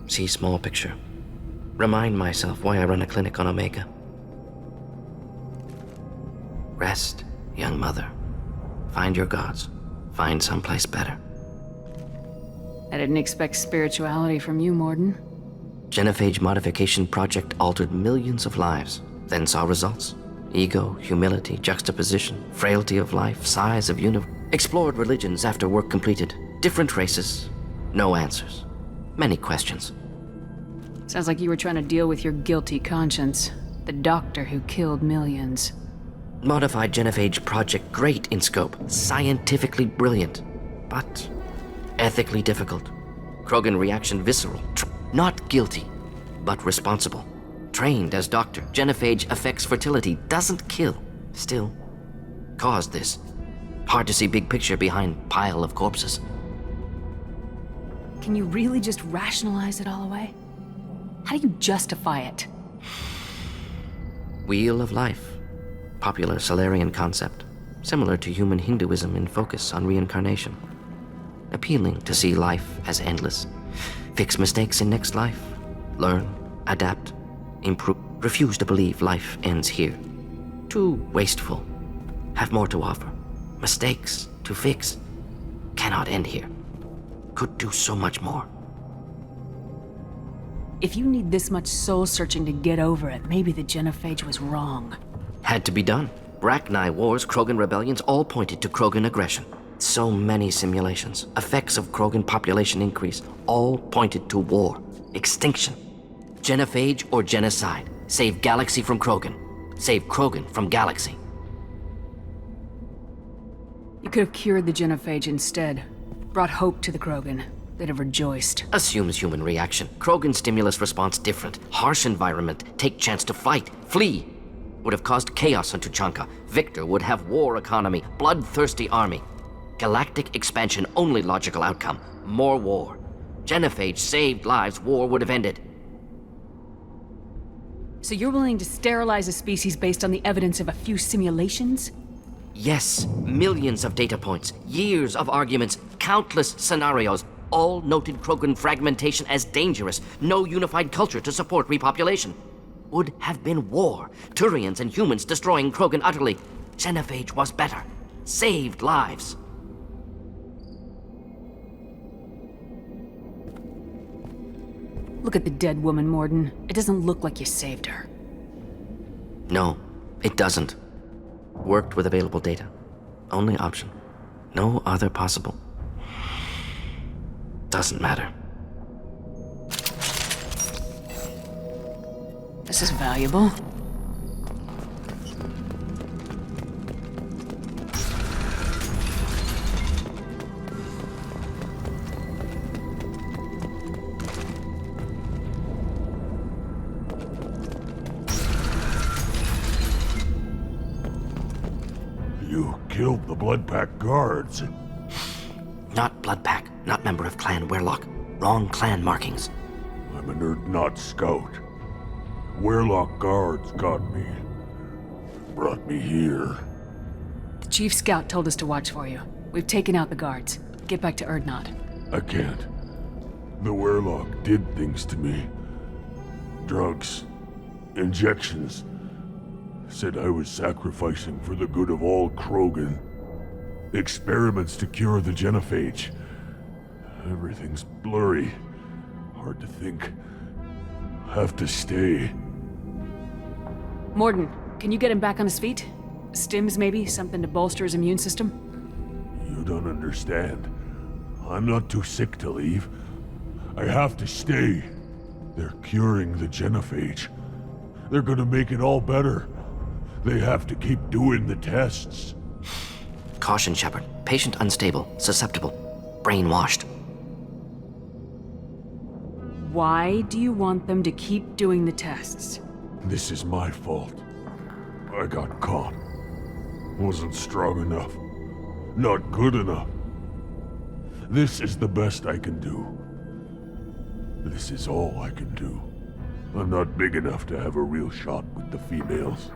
See small picture. Remind myself why I run a clinic on Omega. Rest, young mother. Find your gods. Find someplace better. I didn't expect spirituality from you, Morden. Genophage modification project altered millions of lives, then saw results. Ego, humility, juxtaposition, frailty of life, size of universe. Explored religions after work completed. Different races. No answers. Many questions. Sounds like you were trying to deal with your guilty conscience. The doctor who killed millions. Modified genophage project great in scope. Scientifically brilliant. But ethically difficult. Krogan reaction visceral. Not guilty, but responsible. Trained as doctor. Genophage affects fertility, doesn't kill. Still, caused this. Hard to see big picture behind pile of corpses. Can you really just rationalize it all away? How do you justify it? Wheel of life. Popular Solarian concept. Similar to human Hinduism in focus on reincarnation. Appealing to see life as endless. Fix mistakes in next life. Learn, adapt, improve. Refuse to believe life ends here. Too wasteful. Have more to offer. Mistakes to fix. Cannot end here. Could do so much more. If you need this much soul-searching to get over it, maybe the genophage was wrong. Had to be done. Rachni wars, Krogan rebellions, all pointed to Krogan aggression. So many simulations. Effects of Krogan population increase, all pointed to war. Extinction. Genophage or genocide. Save Galaxy from Krogan. Save Krogan from Galaxy. You could have cured the genophage instead. Brought hope to the Krogan. They'd have rejoiced. Assumes human reaction. Krogan stimulus response different. Harsh environment. Take chance to fight. Flee. would have caused chaos on Tuchanka. Victor would have war economy, bloodthirsty army. Galactic expansion, only logical outcome. More war. Genophage saved lives, war would have ended. So you're willing to sterilize a species based on the evidence of a few simulations? Yes, millions of data points, years of arguments, countless scenarios, all noted Krogan fragmentation as dangerous, no unified culture to support repopulation. Would have been war, Turians and humans destroying Krogan utterly. Genophage was better, saved lives. Look at the dead woman, Morden. It doesn't look like you saved her. No, it doesn't. Worked with available data. Only option. No other possible. Doesn't matter. This is valuable. You killed the Blood Pack guards. Not Bloodpack, not member of Clan Werlock. Wrong clan markings. I'm a nerd not scout. Werlock guards got me. Brought me here. The Chief Scout told us to watch for you. We've taken out the guards. Get back to Erdnot. I can't. The Werlock did things to me. Drugs. Injections. Said I was sacrificing for the good of all Krogan. Experiments to cure the genophage. Everything's blurry. Hard to think. Have to stay. Morden, can you get him back on his feet? Stims, maybe? Something to bolster his immune system? You don't understand. I'm not too sick to leave. I have to stay. They're curing the genophage. They're gonna make it all better. They have to keep doing the tests. Caution, Shepard. Patient unstable, susceptible, brainwashed. Why do you want them to keep doing the tests? This is my fault. I got caught. Wasn't strong enough. Not good enough. This is the best I can do. This is all I can do. I'm not big enough to have a real shot with the females.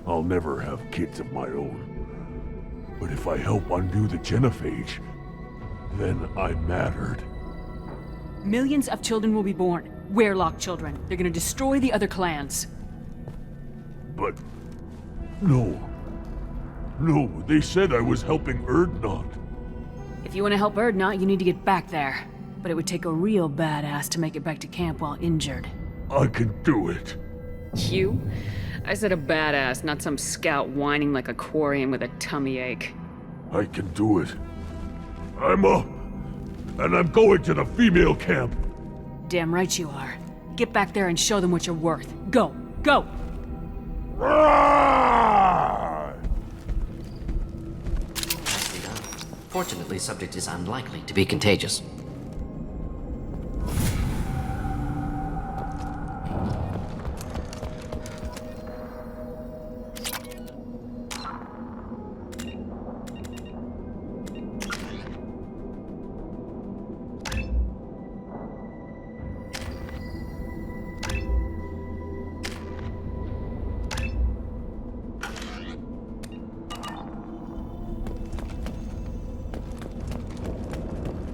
I'll never have kids of my own. But if I help undo the genophage, then I mattered. Millions of children will be born. Werlock children. They're gonna destroy the other clans. But... No. No, they said I was helping Erdnot. If you want to help Erdnot, you need to get back there. But it would take a real badass to make it back to camp while injured. I can do it. You? I said a badass, not some scout whining like a quarian with a tummy ache. I can do it. I'm up. And I'm going to the female camp. Damn right you are. Get back there and show them what you're worth. Go! Go! Nicely done. Fortunately, subject is unlikely to be contagious.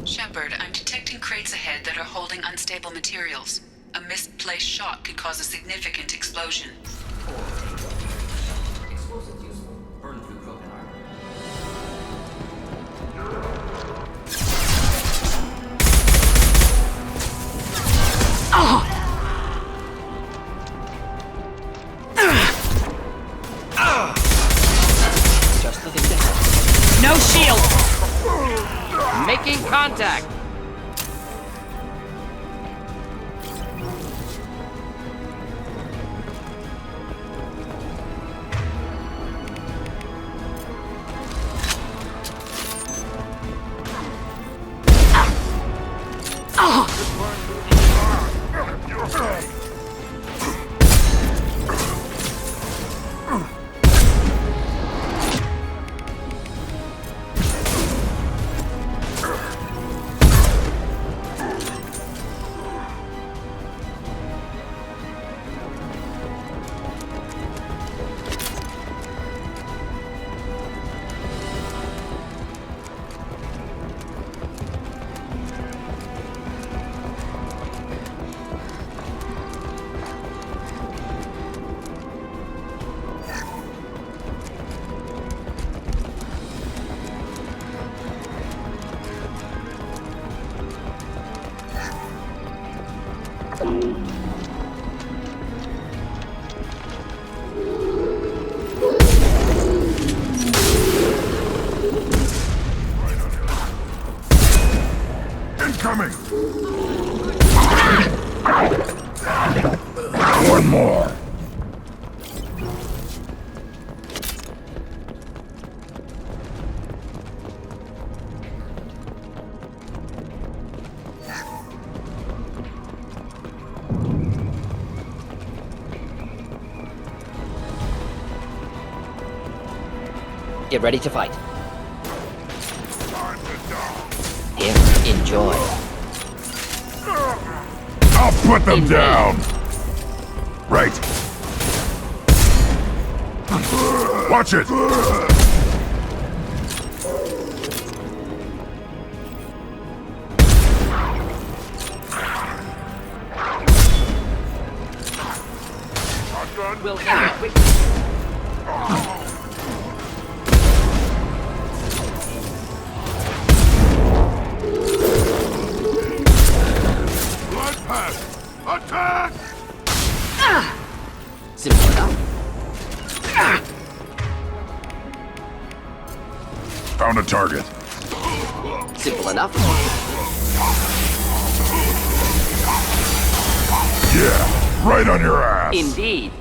Shepard, I'm detecting crates ahead that are holding unstable materials. A misplaced shot could cause a significant explosion. Explosives useful. Burn through Krogan armor. Just looking down. No shield! Making contact! Incoming! One more! Get ready to fight. Here, enjoy. I'll put them Invade. down! Right. Watch it! We'll have it quick. Blood path! Attack! Simple enough. Found a target. Simple enough. Yeah, right on your ass. Indeed.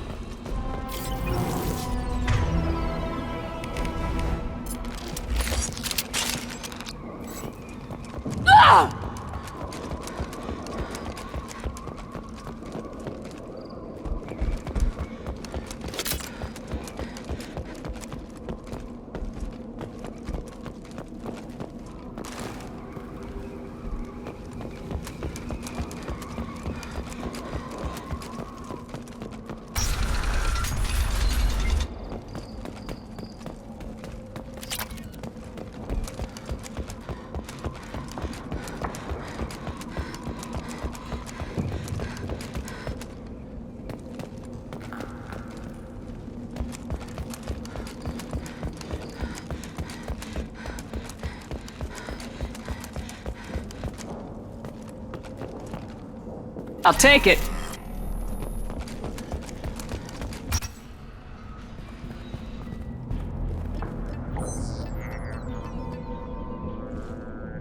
I'll take it.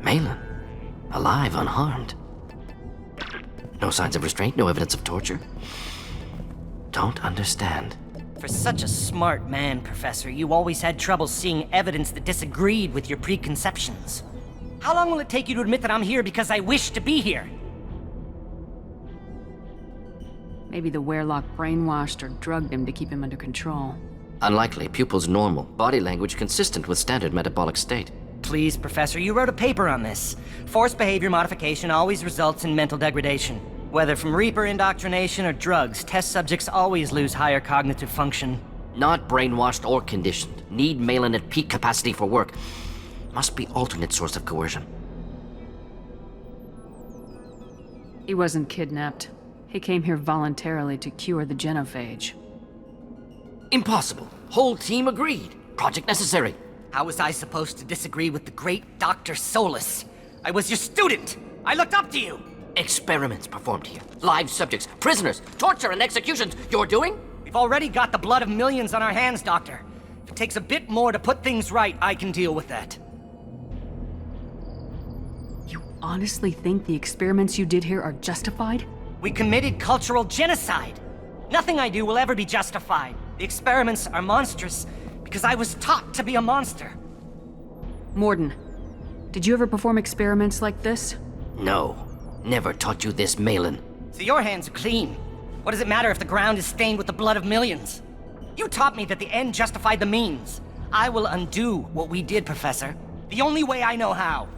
Malin. Alive, unharmed. No signs of restraint, no evidence of torture. Don't understand. For such a smart man, Professor, you always had trouble seeing evidence that disagreed with your preconceptions. How long will it take you to admit that I'm here because I wish to be here? Maybe the Werelock brainwashed or drugged him to keep him under control. Unlikely. Pupils normal. Body language consistent with standard metabolic state. Please, Professor, you wrote a paper on this. Forced behavior modification always results in mental degradation. Whether from Reaper indoctrination or drugs, test subjects always lose higher cognitive function. Not brainwashed or conditioned. Need Malin at peak capacity for work. Must be alternate source of coercion. He wasn't kidnapped. He came here voluntarily to cure the genophage. Impossible. Whole team agreed. Project necessary. How was I supposed to disagree with the great Dr. Solus? I was your student! I looked up to you! Experiments performed here. Live subjects, prisoners, torture and executions. You're doing? We've already got the blood of millions on our hands, Doctor. If it takes a bit more to put things right, I can deal with that. You honestly think the experiments you did here are justified? We committed cultural genocide. Nothing I do will ever be justified. The experiments are monstrous because I was taught to be a monster. Morden, did you ever perform experiments like this? No. Never taught you this, Malin. So your hands are clean. What does it matter if the ground is stained with the blood of millions? You taught me that the end justified the means. I will undo what we did, Professor. The only way I know how.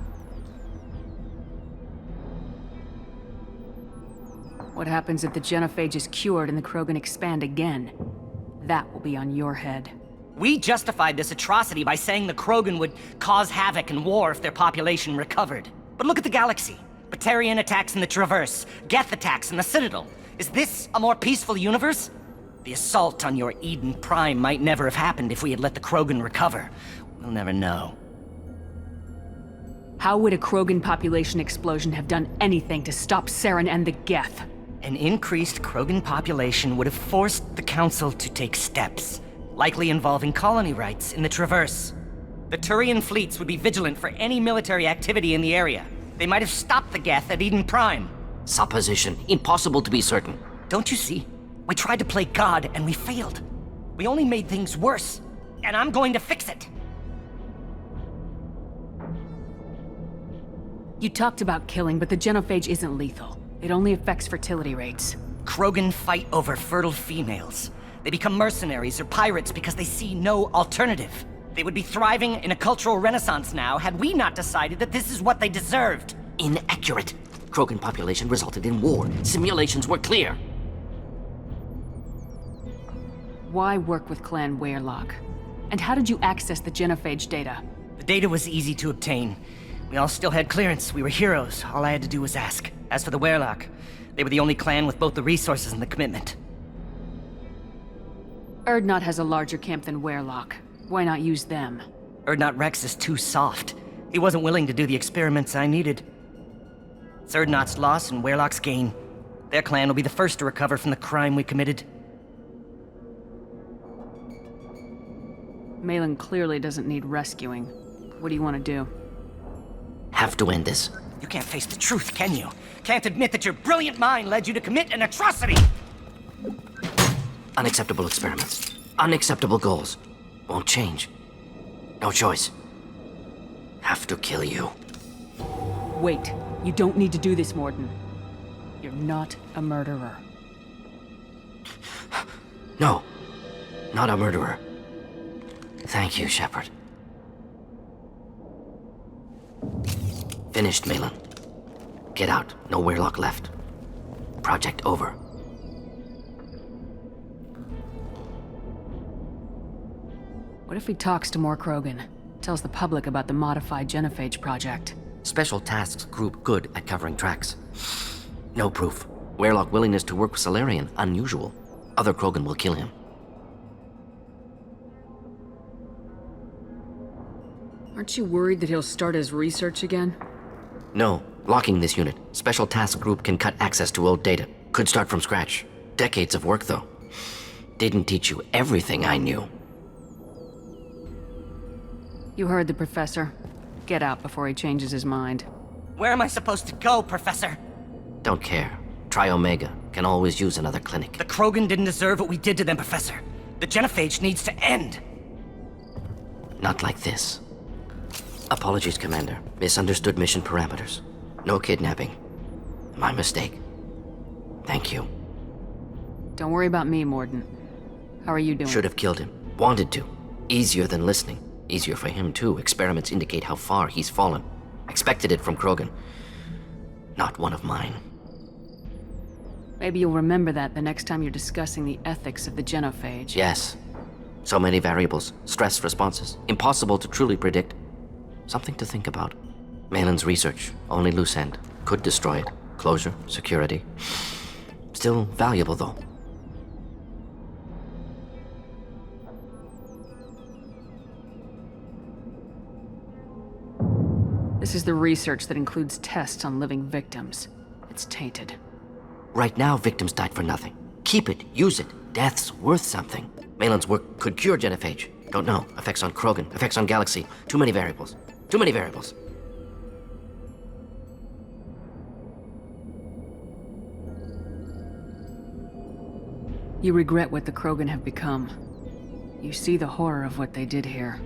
What happens if the genophage is cured and the Krogan expand again? That will be on your head. We justified this atrocity by saying the Krogan would cause havoc and war if their population recovered. But look at the galaxy. Batarian attacks in the Traverse, Geth attacks in the Citadel. Is this a more peaceful universe? The assault on your Eden Prime might never have happened if we had let the Krogan recover. We'll never know. How would a Krogan population explosion have done anything to stop Saren and the Geth? An increased Krogan population would have forced the Council to take steps, likely involving colony rights in the Traverse. The Turian fleets would be vigilant for any military activity in the area. They might have stopped the Geth at Eden Prime. Supposition. Impossible to be certain. Don't you see? We tried to play God and we failed. We only made things worse. And I'm going to fix it. You talked about killing, but the genophage isn't lethal. It only affects fertility rates. Krogan fight over fertile females. They become mercenaries or pirates because they see no alternative. They would be thriving in a cultural renaissance now had we not decided that this is what they deserved. Inaccurate. Krogan population resulted in war. Simulations were clear. Why work with Clan Weyrloc? And how did you access the genophage data? The data was easy to obtain. We all still had clearance. We were heroes. All I had to do was ask. As for the Weyrloc, they were the only clan with both the resources and the commitment. Urdnot has a larger camp than Weyrloc. Why not use them? Urdnot Rex is too soft. He wasn't willing to do the experiments I needed. It's Urdnot's loss and Weyrloc's gain. Their clan will be the first to recover from the crime we committed. Malin clearly doesn't need rescuing. What do you want to do? Have to end this. You can't face the truth, can you? Can't admit that your brilliant mind led you to commit an atrocity! Unacceptable experiments. Unacceptable goals. Won't change. No choice. Have to kill you. Wait. You don't need to do this, Morden. You're not a murderer. No. Not a murderer. Thank you, Shepard. Finished, Malin. Get out. No Weyrloc left. Project over. What if he talks to more Krogan? Tells the public about the modified genophage project? Special Tasks Group good at covering tracks. No proof. Weyrloc willingness to work with Salarian unusual. Other Krogan will kill him. Aren't you worried that he'll start his research again? No. Locking this unit. Special Task Group can cut access to old data. Could start from scratch. Decades of work, though. Didn't teach you everything I knew. You heard the professor. Get out before he changes his mind. Where am I supposed to go, Professor? Don't care. Try Omega. Can always use another clinic. The Krogan didn't deserve what we did to them, Professor. The genophage needs to end. Not like this. Apologies, Commander. Misunderstood mission parameters. No kidnapping. My mistake. Thank you. Don't worry about me, Morden. How are you doing? Should have killed him. Wanted to. Easier than listening. Easier for him, too. Experiments indicate how far he's fallen. Expected it from Krogan. Not one of mine. Maybe you'll remember that the next time you're discussing the ethics of the genophage. Yes. So many variables. Stress responses. Impossible to truly predict. Something to think about. Malin's research. Only loose end. Could destroy it. Closure. Security. Still valuable, though. This is the research that includes tests on living victims. It's tainted. Right now, victims died for nothing. Keep it. Use it. Death's worth something. Malin's work could cure genophage. Don't know. Effects on Krogan. Effects on Galaxy. Too many variables. Too many variables. You regret what the Krogan have become. You see the horror of what they did here.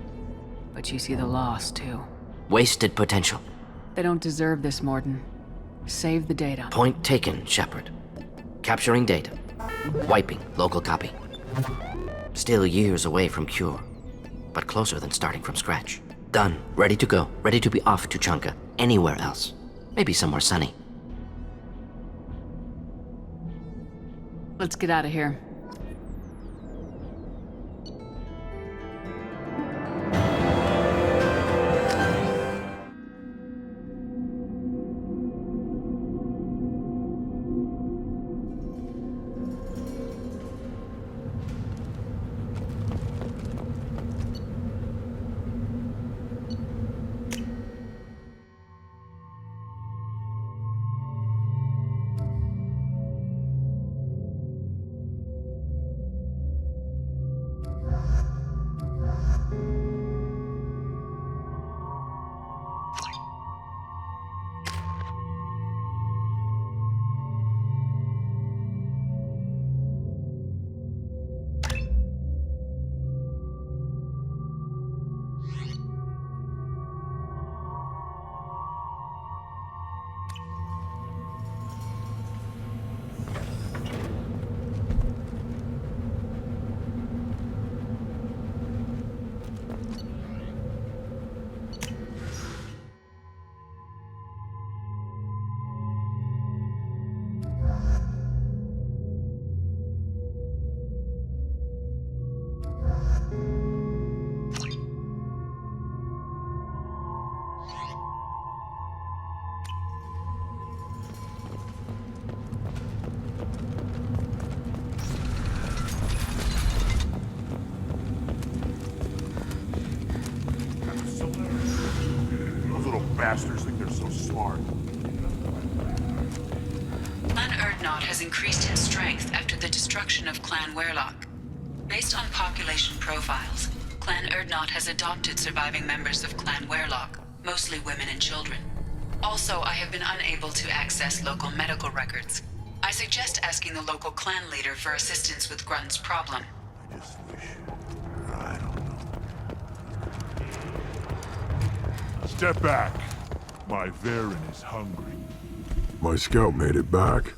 But you see the loss, too. Wasted potential. They don't deserve this, Morden. Save the data. Point taken, Shepard. Capturing data. Wiping local copy. Still years away from cure. But closer than starting from scratch. Done. Ready to go. Ready to be off to Chunka. Anywhere else. Maybe somewhere sunny. Let's get out of here. bastards think they're so smart. Clan Urdnot has increased in strength after the destruction of Clan Werlock. Based on population profiles, Clan Urdnot has adopted surviving members of Clan Werlock, mostly women and children. Also, I have been unable to access local medical records. I suggest asking the local clan leader for assistance with Grunt's problem. I just wish... I don't know. Step back. My Varen is hungry. My scout made it back.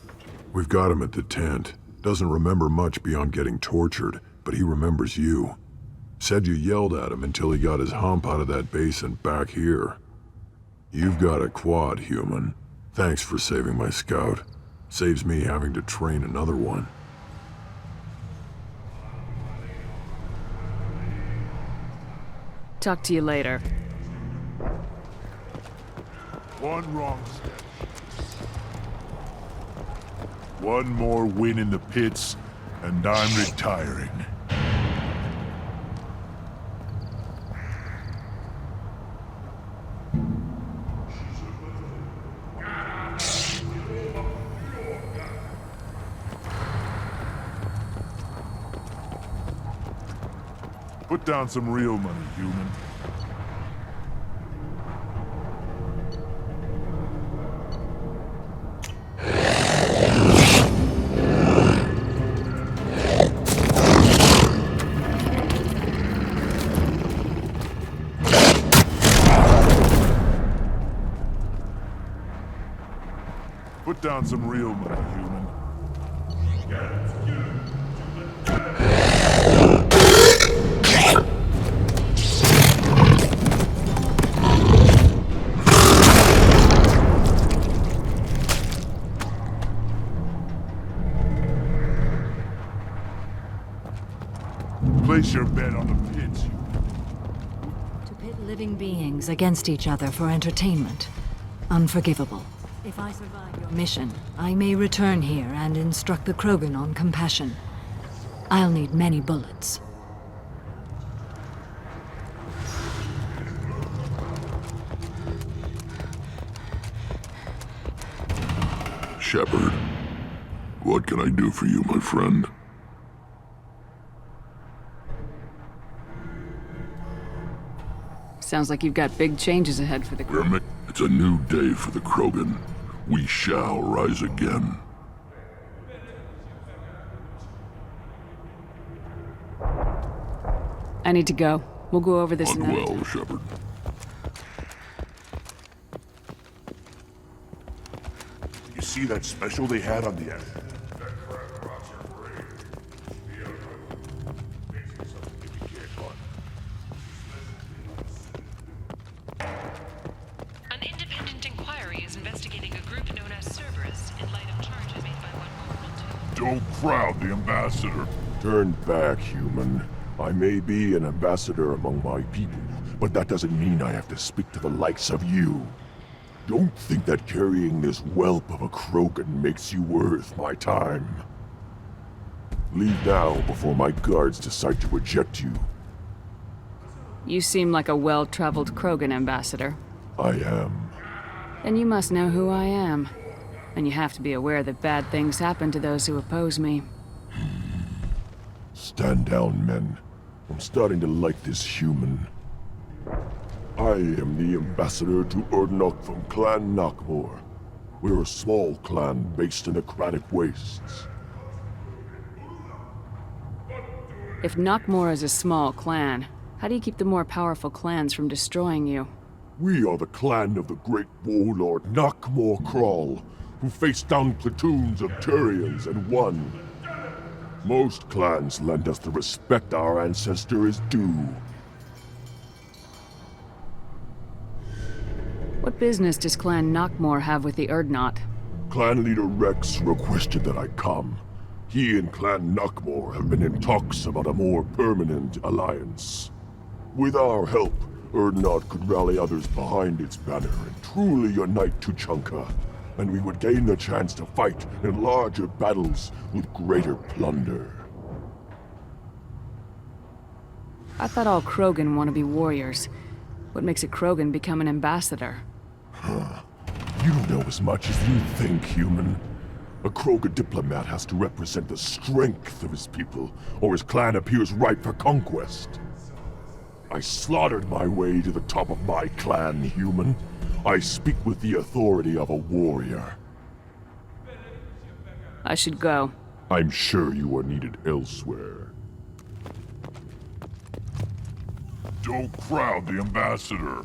We've got him at the tent. Doesn't remember much beyond getting tortured, but he remembers you. Said you yelled at him until he got his hump out of that basin back here. You've got a quad, human. Thanks for saving my scout. Saves me having to train another one. Talk to you later. One wrong step. One more win in the pits, and I'm retiring. Put down some real money, human. Put down some real money, human. Place your bet on the pits, you. To pit living beings against each other for entertainment. Unforgivable. If I survive your mission, I may return here and instruct the Krogan on compassion. I'll need many bullets. Shepard, what can I do for you, my friend? Sounds like you've got big changes ahead for the group. It's a new day for the Krogan. We shall rise again. I need to go. We'll go over this another Unwell, time. Shepard. You see that special they had on the end? An independent inquiry is investigating a group known as Cerberus in light of charges made by one Corporal 2. Don't crowd the ambassador. Turn back, human. I may be an ambassador among my people, but that doesn't mean I have to speak to the likes of you. Don't think that carrying this whelp of a Krogan makes you worth my time. Leave now before my guards decide to reject you. You seem like a well-traveled Krogan ambassador. I am. Then you must know who I am. And you have to be aware that bad things happen to those who oppose me. Stand down, men. I'm starting to like this human. I am the ambassador to Urdnot from Clan Nakmor. We're a small clan based in the Kratic Wastes. If Nakmor is a small clan, how do you keep the more powerful clans from destroying you? We are the clan of the great warlord Nakmor Krall, who faced down platoons of Turians and won. Most clans lend us the respect our ancestor is due. What business does Clan Nakmor have with the Urdnot? Clan leader Rex requested that I come. He and Clan Nakmor have been in talks about a more permanent alliance. With our help, Urdnot could rally others behind its banner and truly unite Tuchanka, and we would gain the chance to fight in larger battles with greater plunder. I thought all Krogan want to be warriors. What makes a Krogan become an ambassador? You don't know as much as you think, human. A Krogan diplomat has to represent the strength of his people, or his clan appears ripe for conquest. I slaughtered my way to the top of my clan, human. I speak with the authority of a warrior. I should go. I'm sure you are needed elsewhere. Don't crowd the ambassador.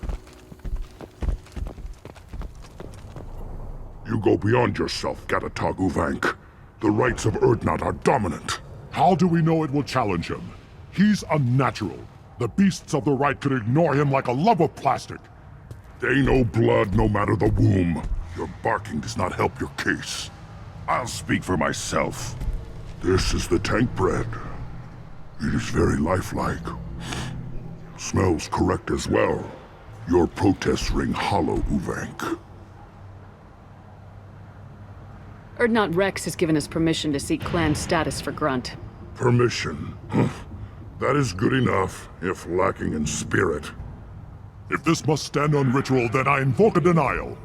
You go beyond yourself, Gatatog Uvank. The rights of Urdnot are dominant. How do we know it will challenge him? He's unnatural. The beasts of the right could ignore him like a lump of plastic. They know blood no matter the womb. Your barking does not help your case. I'll speak for myself. This is the tank bread. It is very lifelike. Smells correct as well. Your protests ring hollow, Uvank. Urdnot Rex has given us permission to seek clan status for Grunt. Permission. That is good enough, if lacking in spirit. If this must stand on ritual, then I invoke a denial.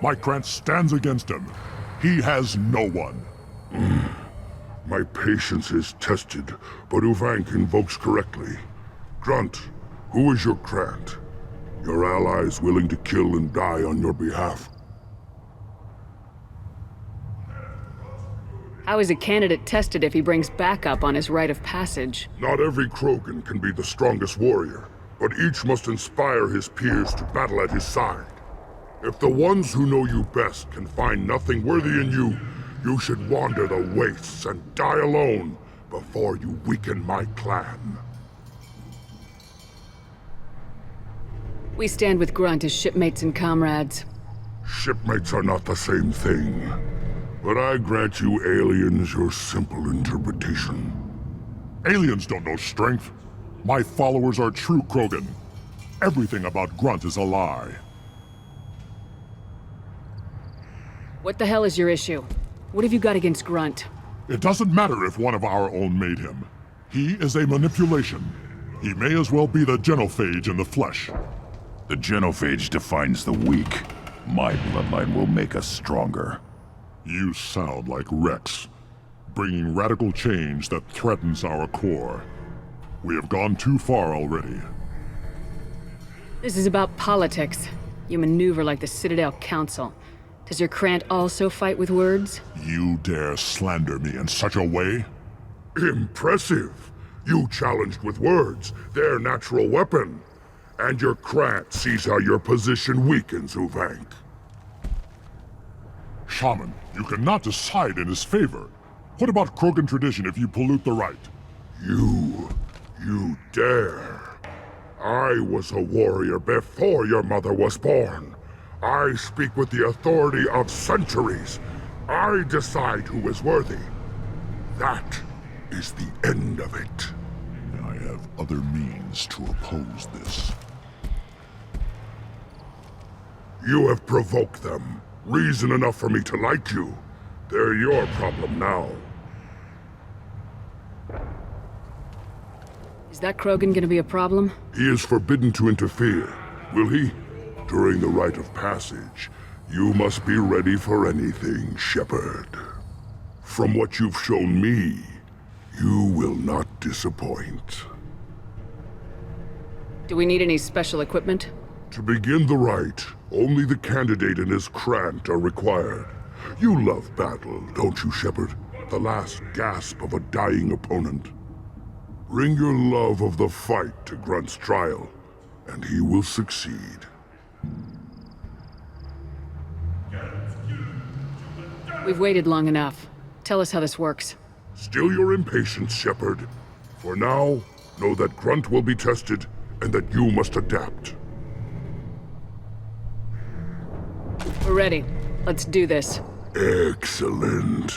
My clan stands against him. He has no one. My patience is tested, but Uvank invokes correctly. Grunt, who is your Krant? Your allies willing to kill and die on your behalf? How is a candidate tested if he brings backup on his rite of passage? Not every Krogan can be the strongest warrior, but each must inspire his peers to battle at his side. If the ones who know you best can find nothing worthy in you, you should wander the wastes and die alone before you weaken my clan. We stand with Grunt as shipmates and comrades. Shipmates are not the same thing. But I grant you aliens your simple interpretation. Aliens don't know strength. My followers are true Krogan. Everything about Grunt is a lie. What the hell is your issue? What have you got against Grunt? It doesn't matter if one of our own made him. He is a manipulation. He may as well be the genophage in the flesh. The genophage defines the weak. My bloodline will make us stronger. You sound like Rex, bringing radical change that threatens our core. We have gone too far already. This is about politics. You maneuver like the Citadel Council. Does your Krant also fight with words? You dare slander me in such a way? Impressive! You challenged with words, their natural weapon. And your Krant sees how your position weakens, Uvank. Shaman, you cannot decide in his favor. What about Krogan tradition if you pollute the rite? You dare. I was a warrior before your mother was born. I speak with the authority of centuries. I decide who is worthy. That is the end of it. I have other means to oppose this. You have provoked them. Reason enough for me to like you. They're your problem now. Is that Krogan gonna be a problem? He is forbidden to interfere. Will he? During the rite of passage, you must be ready for anything, Shepard. From what you've shown me, you will not disappoint. Do we need any special equipment? To begin the rite, only the candidate and his Krant are required. You love battle, don't you, Shepard? The last gasp of a dying opponent. Bring your love of the fight to Grunt's trial, and he will succeed. We've waited long enough. Tell us how this works. Still your impatience, Shepard. For now, know that Grunt will be tested, and that you must adapt. We're ready. Let's do this. Excellent.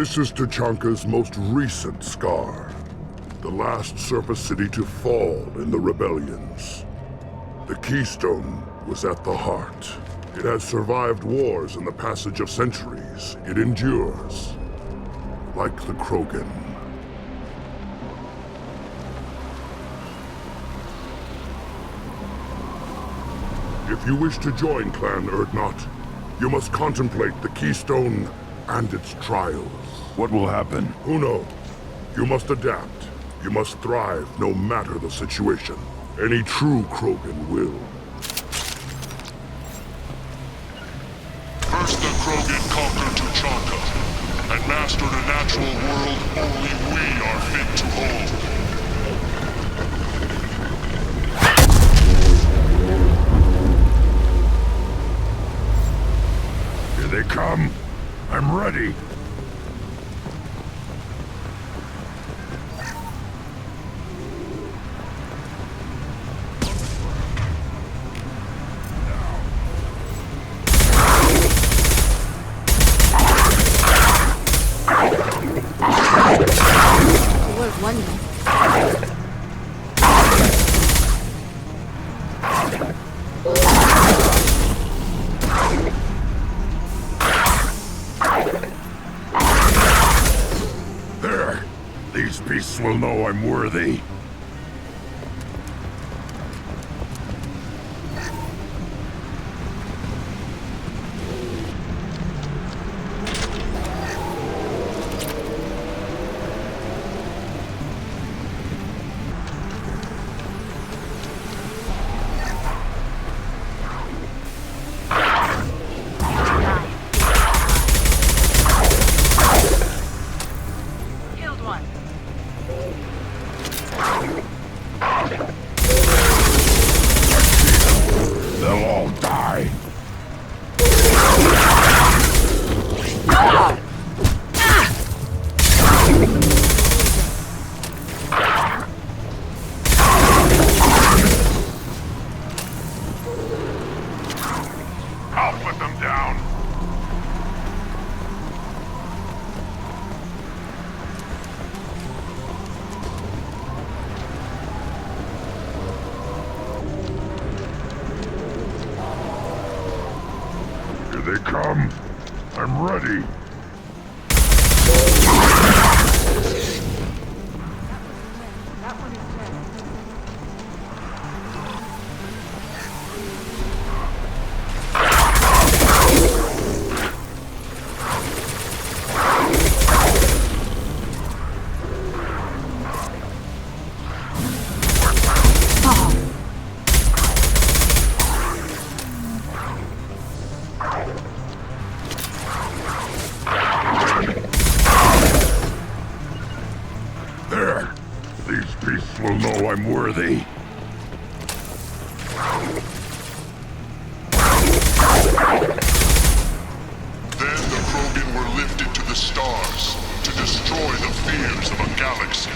This is Tachanka's most recent scar. The last surface city to fall in the rebellions. The Keystone was at the heart. It has survived wars and the passage of centuries. It endures. Like the Krogan. If you wish to join Clan Urdnot, you must contemplate the Keystone and its trials. What will happen? Who knows? You must adapt. You must thrive no matter the situation. Any true Krogan will. First the Krogan conquered Tuchanka, and mastered a natural world only we are fit to hold. Here they come. I'm ready. There. These beasts will know I'm worthy. They'll all die. I'll put them down. Here they come. I'm ready. There. These beasts will know I'm worthy. Then the Krogan were lifted to the stars to destroy the fears of a galaxy.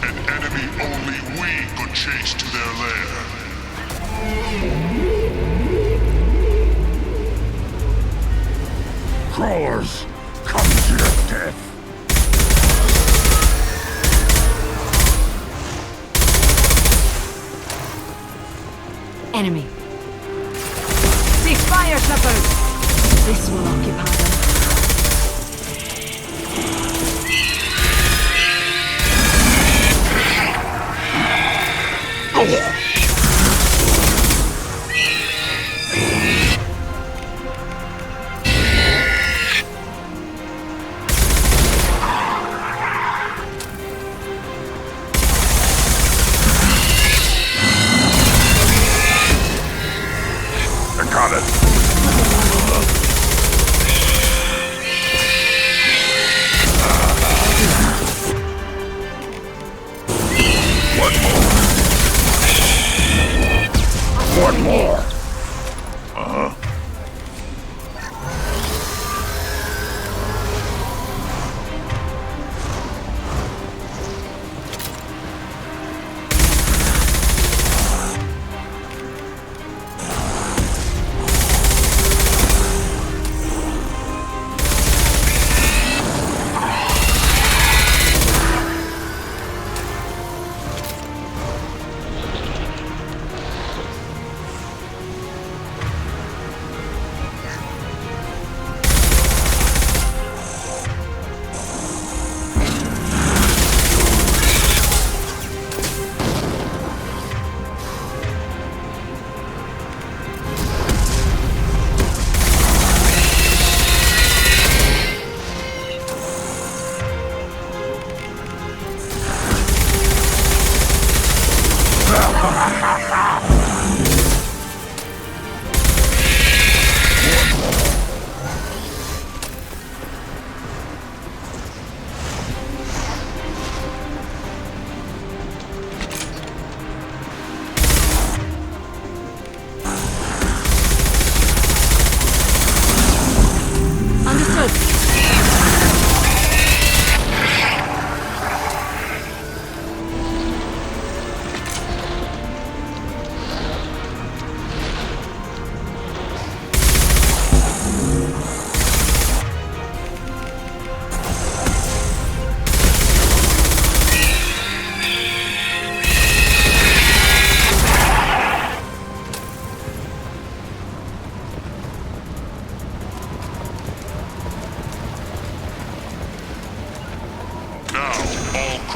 An enemy only we could chase to their lair. Crawlers, come to your death. Enemy. Cease fire, Shepard! This will occupy them. I got it.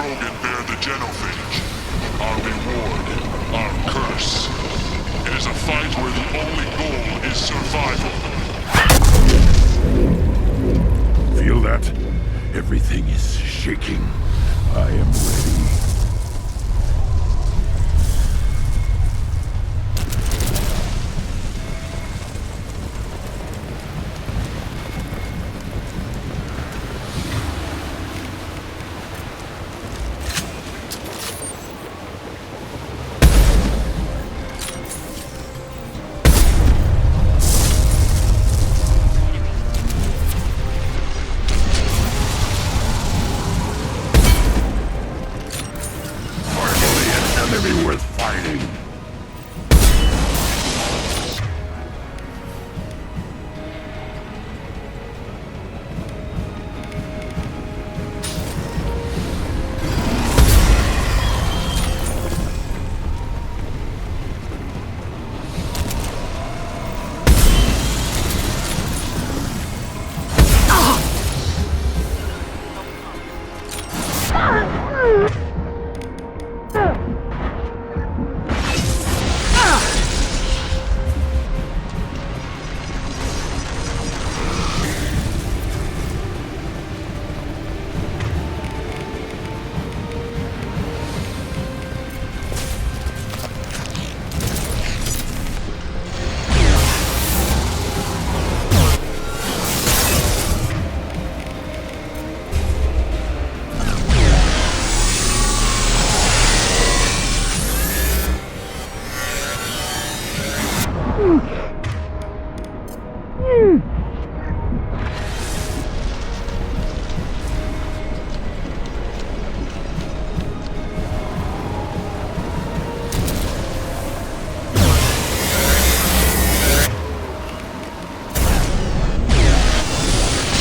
Krogan bear the genophage. Our reward, our curse. It is a fight where the only goal is survival. Feel that? Everything is shaking. I am ready.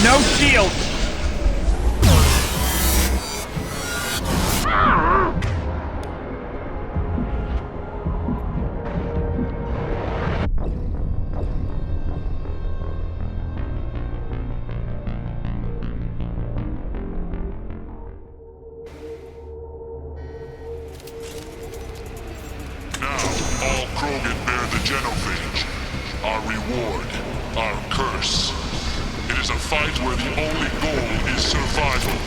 No shield! All Krogan bear the genophage. Our reward, our curse. It is a fight where the only goal is survival.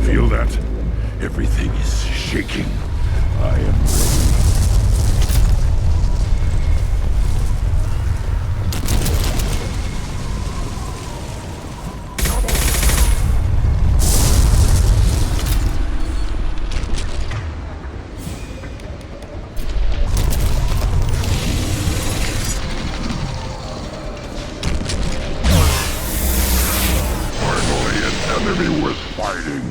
Feel that? Everything is shaking. I am ready. Enemy worth fighting.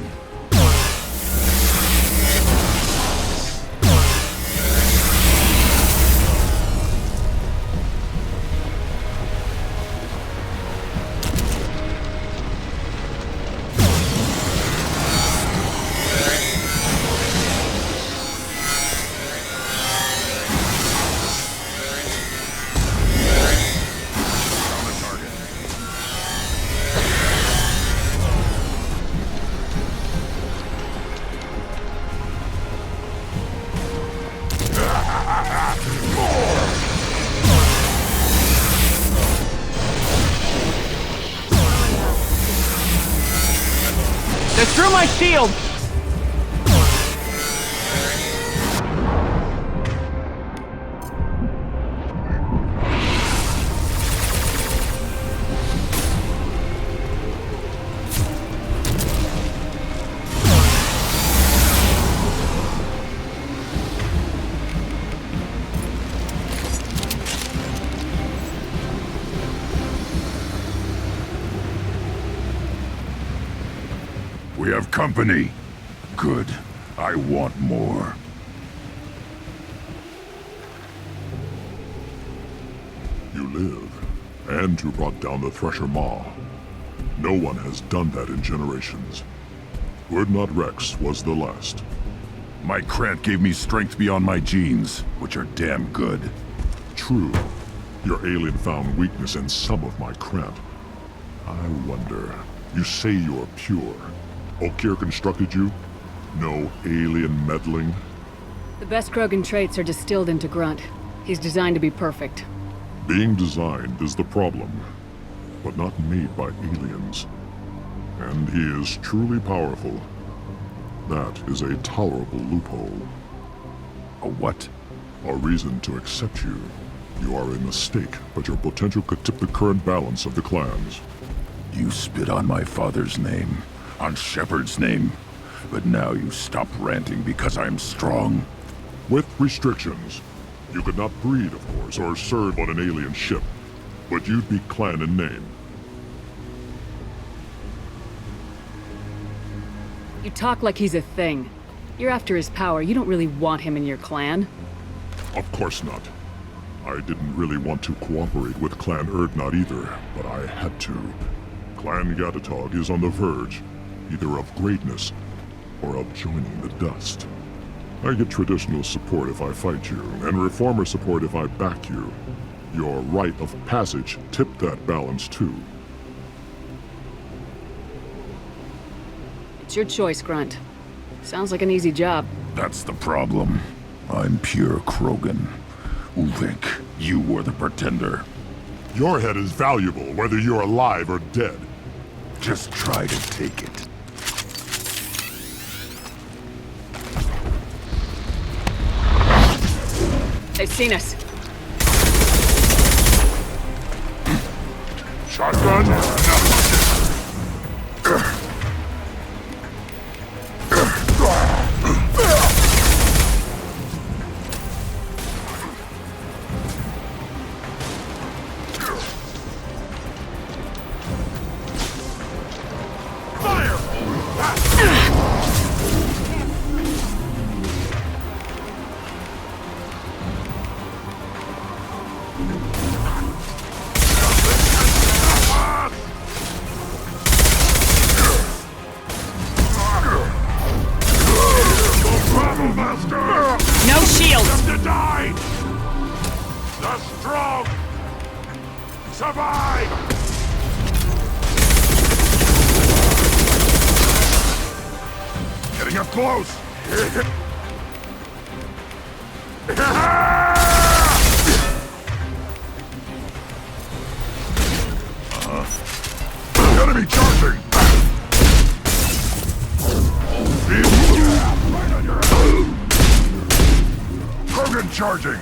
They're through my shield! We have company. Good. I want more. You live, and you brought down the Thresher Maw. No one has done that in generations. Urdnot Rex was the last. My Krant gave me strength beyond my genes, which are damn good. True. Your alien found weakness in some of my Krant. I wonder, you say you're pure. Okier constructed you? No alien meddling? The best Krogan traits are distilled into Grunt. He's designed to be perfect. Being designed is the problem, but not made by aliens. And he is truly powerful. That is a tolerable loophole. A what? A reason to accept you. You are a mistake, but your potential could tip the current balance of the clans. You spit on my father's name, on Shepard's name, but now you stop ranting because I'm strong. With restrictions. You could not breed, of course, or serve on an alien ship, but you'd be clan in name. You talk like he's a thing. You're after his power. You don't really want him in your clan. Of course not. I didn't really want to cooperate with Clan Urdnot either, but I had to. Clan Gatatog is on the verge, either of greatness or of joining the dust. I get traditional support if I fight you, and reformer support if I back you. Your rite of passage tipped that balance too. It's your choice, Grunt. Sounds like an easy job. That's the problem. I'm pure Krogan. Ulvik, you were the pretender. Your head is valuable, whether you're alive or dead. Just try to take it. They've seen us. Shotgun? No shield! To die! The strong survive! Getting up close! Enemy charging! Right on your head! Krogan charging!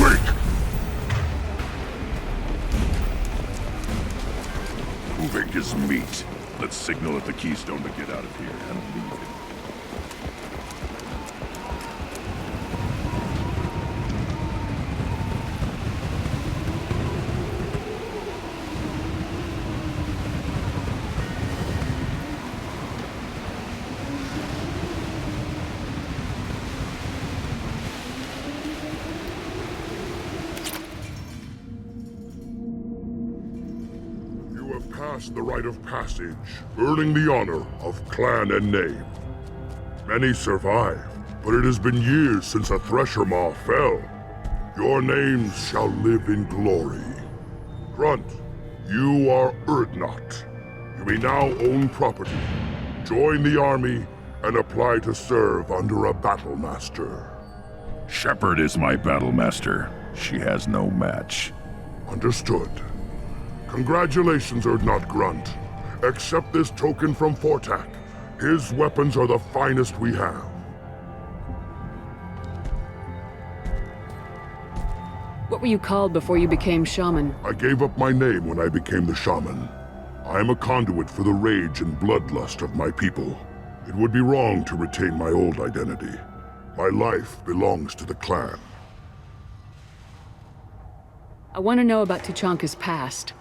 Weak! Ulvik is meat. Let's signal at the Keystone to get out of here and leave it. Passed the rite of passage, earning the honor of clan and name. Many survived, but it has been years since a Thresher Maw fell. Your names shall live in glory. Grunt, you are Urdnot. You may now own property, join the army, and apply to serve under a battle master. Shepard is my battle master. She has no match. Understood. Congratulations, Urdnot Grunt. Accept this token from Fortak. His weapons are the finest we have. What were you called before you became shaman? I gave up my name when I became the shaman. I am a conduit for the rage and bloodlust of my people. It would be wrong to retain my old identity. My life belongs to the clan. I want to know about Tuchanka's past.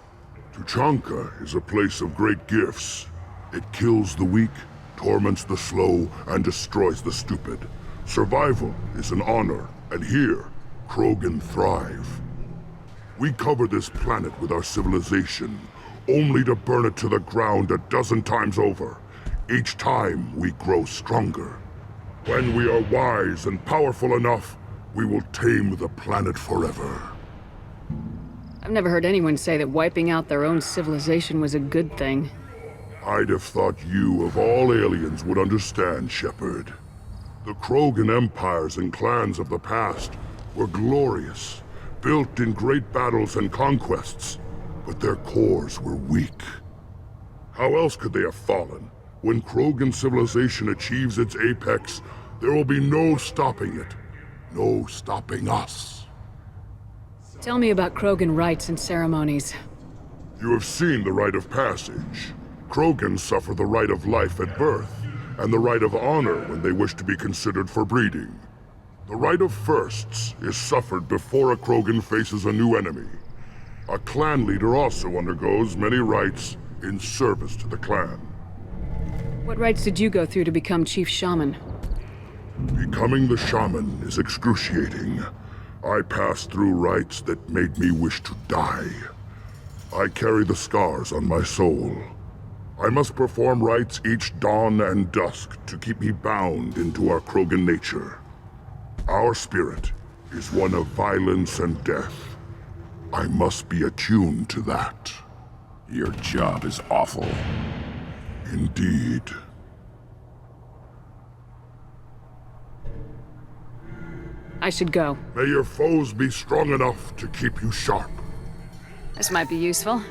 Tuchanka is a place of great gifts. It kills the weak, torments the slow, and destroys the stupid. Survival is an honor, and here, Krogan thrive. We cover this planet with our civilization, only to burn it to the ground 12 times over. Each time, we grow stronger. When we are wise and powerful enough, we will tame the planet forever. I've never heard anyone say that wiping out their own civilization was a good thing. I'd have thought you, of all aliens, would understand, Shepard. The Krogan empires and clans of the past were glorious, built in great battles and conquests, but their cores were weak. How else could they have fallen? When Krogan civilization achieves its apex, there will be no stopping it. No stopping us. Tell me about Krogan rites and ceremonies. You have seen the rite of passage. Krogans suffer the rite of life at birth, and the rite of honor when they wish to be considered for breeding. The rite of firsts is suffered before a Krogan faces a new enemy. A clan leader also undergoes many rites in service to the clan. What rites did you go through to become Chief Shaman? Becoming the shaman is excruciating. I passed through rites that made me wish to die. I carry the scars on my soul. I must perform rites each dawn and dusk to keep me bound into our Krogan nature. Our spirit is one of violence and death. I must be attuned to that. Your job is awful. Indeed. I should go. May your foes be strong enough to keep you sharp. This might be useful.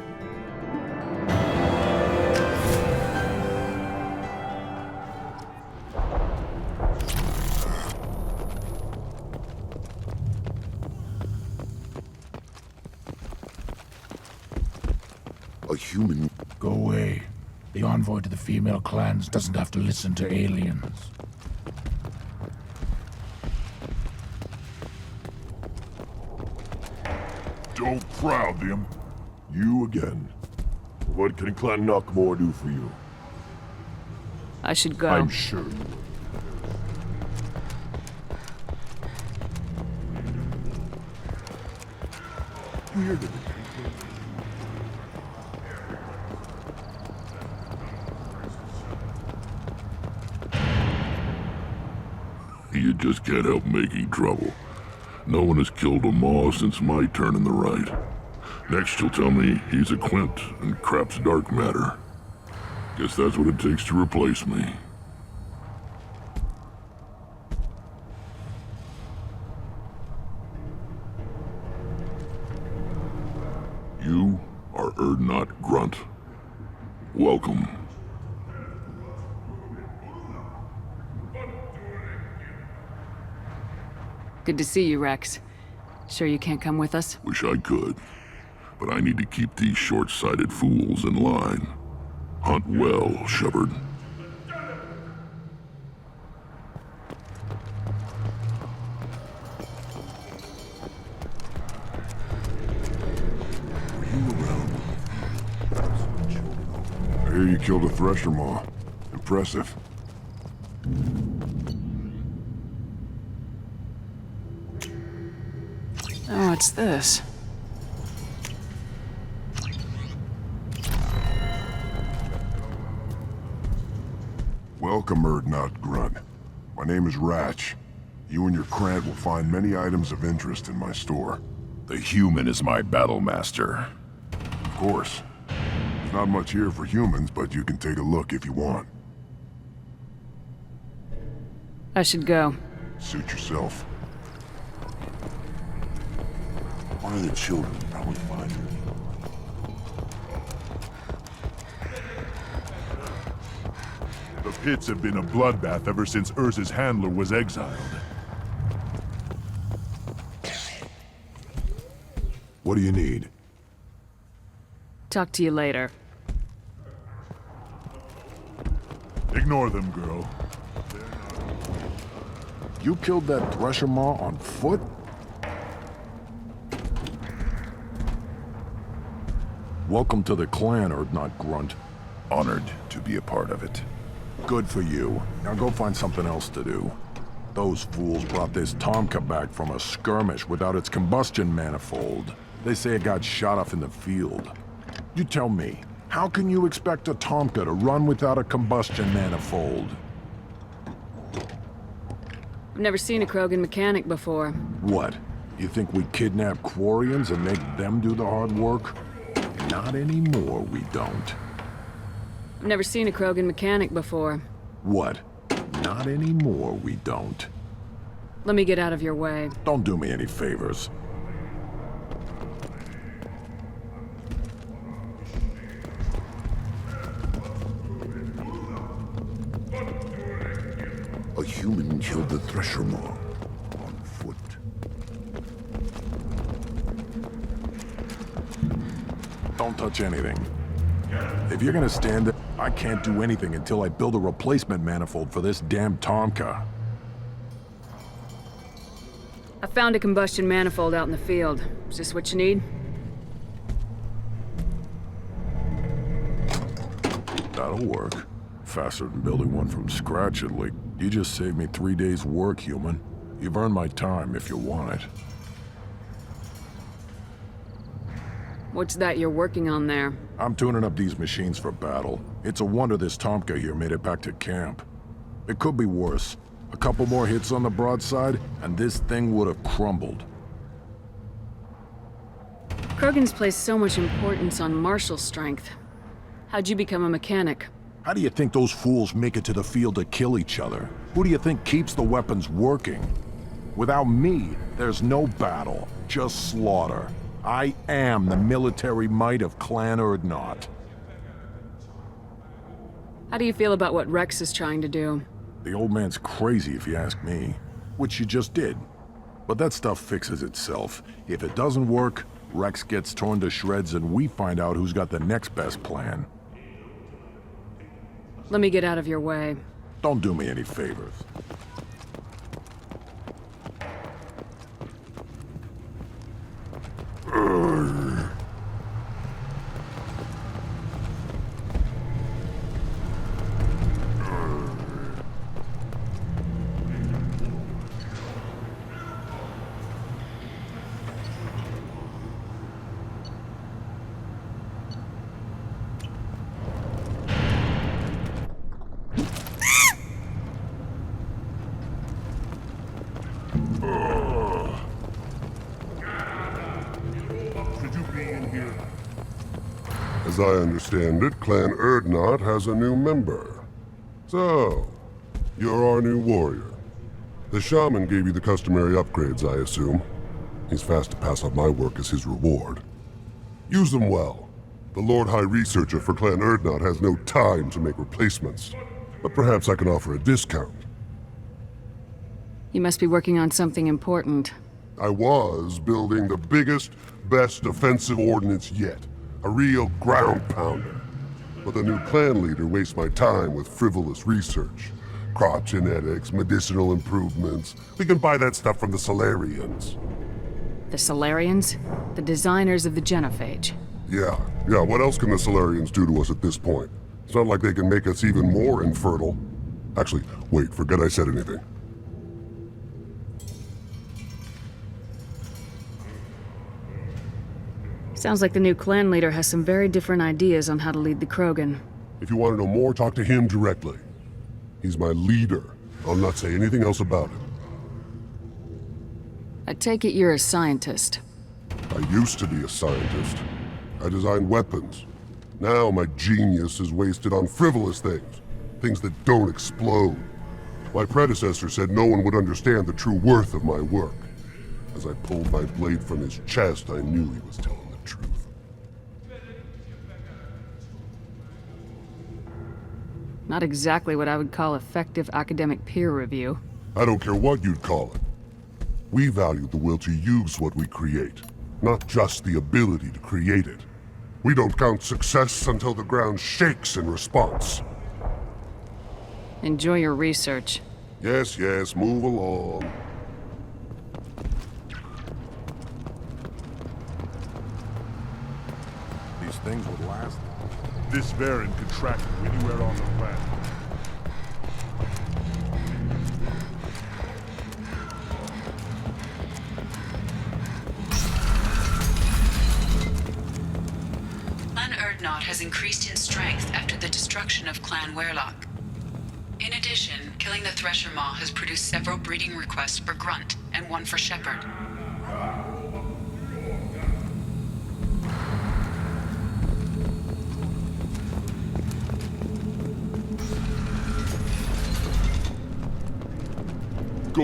A human. Go away. The envoy to the female clans doesn't have to listen to aliens. Don't crowd them. You again. What can Clan Knockmore do for you? I should go. I'm sure you will. Weird. You just can't help making trouble. No one has killed a Maw since my turn in the right. Next you'll tell me he's a Quint and crap's dark matter. Guess that's what it takes to replace me. You are Urdnot Grunt. Welcome. Good to see you, Rex. Sure you can't come with us? Wish I could, but I need to keep these short-sighted fools in line. Hunt well, Shepard. I hear you killed a Thresher Maw. Impressive. Oh, what's this? Welcome, Urdnot Grunt. My name is Ratch. You and your Krant will find many items of interest in my store. The human is my battle master. Of course. There's not much here for humans, but you can take a look if you want. I should go. Suit yourself. One of the children probably find her. The pits have been a bloodbath ever since Urza's handler was exiled. What do you need? Talk to you later. Ignore them, girl. You killed that Thresher Maw on foot? Welcome to the clan, Urdnot Grunt. Honored to be a part of it. Good for you. Now go find something else to do. Those fools brought this Tomka back from a skirmish without its combustion manifold. They say it got shot off in the field. You tell me, how can you expect a Tomka to run without a combustion manifold? I've never seen a Krogan mechanic before. What? You think we kidnap Quarians and make them do the hard work? Not anymore, we don't. I've never seen a Krogan mechanic before. What? Not anymore, we don't. Let me get out of your way. Don't do me any favors. A human killed the Thresher Maw on foot. Don't touch anything. If you're gonna stand there, I can't do anything until I build a replacement manifold for this damn Tomka. I found a combustion manifold out in the field. Is this what you need? That'll work. Faster than building one from scratch, at least. You just saved me 3 days' work, human. You've earned my time if you want it. What's that you're working on there? I'm tuning up these machines for battle. It's a wonder this Tomka here made it back to camp. It could be worse. A couple more hits on the broadside, and this thing would have crumbled. Krogans place so much importance on martial strength. How'd you become a mechanic? How do you think those fools make it to the field to kill each other? Who do you think keeps the weapons working? Without me, there's no battle, just slaughter. I am the military might of Clan Urdnot. How do you feel about what Rex is trying to do? The old man's crazy if you ask me, which you just did. But that stuff fixes itself. If it doesn't work, Rex gets torn to shreds and we find out who's got the next best plan. Let me get out of your way. Don't do me any favors. As I understand it, Clan Urdnot has a new member. So, you're our new warrior. The shaman gave you the customary upgrades, I assume. He's fast to pass on my work as his reward. Use them well. The Lord High Researcher for Clan Urdnot has no time to make replacements. But perhaps I can offer a discount. You must be working on something important. I was building the biggest, best offensive ordnance yet. A real ground pounder. But the new clan leader wastes my time with frivolous research. Crop genetics, medicinal improvements. We can buy that stuff from the Solarians. The Solarians? The designers of the genophage. Yeah, what else can the Solarians do to us at this point? It's not like they can make us even more infertile. Actually, wait, forget I said anything. Sounds like the new clan leader has some very different ideas on how to lead the Krogan. If you want to know more, talk to him directly. He's my leader. I'll not say anything else about it. I take it you're a scientist. I used to be a scientist. I designed weapons. Now my genius is wasted on frivolous things. Things that don't explode. My predecessor said no one would understand the true worth of my work. As I pulled my blade from his chest, I knew he was telling the truth. Not exactly what I would call effective academic peer review. I don't care what you'd call it. We value the will to use what we create, not just the ability to create it. We don't count success until the ground shakes in response. Enjoy your research. Yes, move along. These things would last. This variant could track you anywhere on the planet. Clan Urdnot has increased in strength after the destruction of Clan Werlock. In addition, killing the Thresher Maw has produced several breeding requests for Grunt and one for Shepard.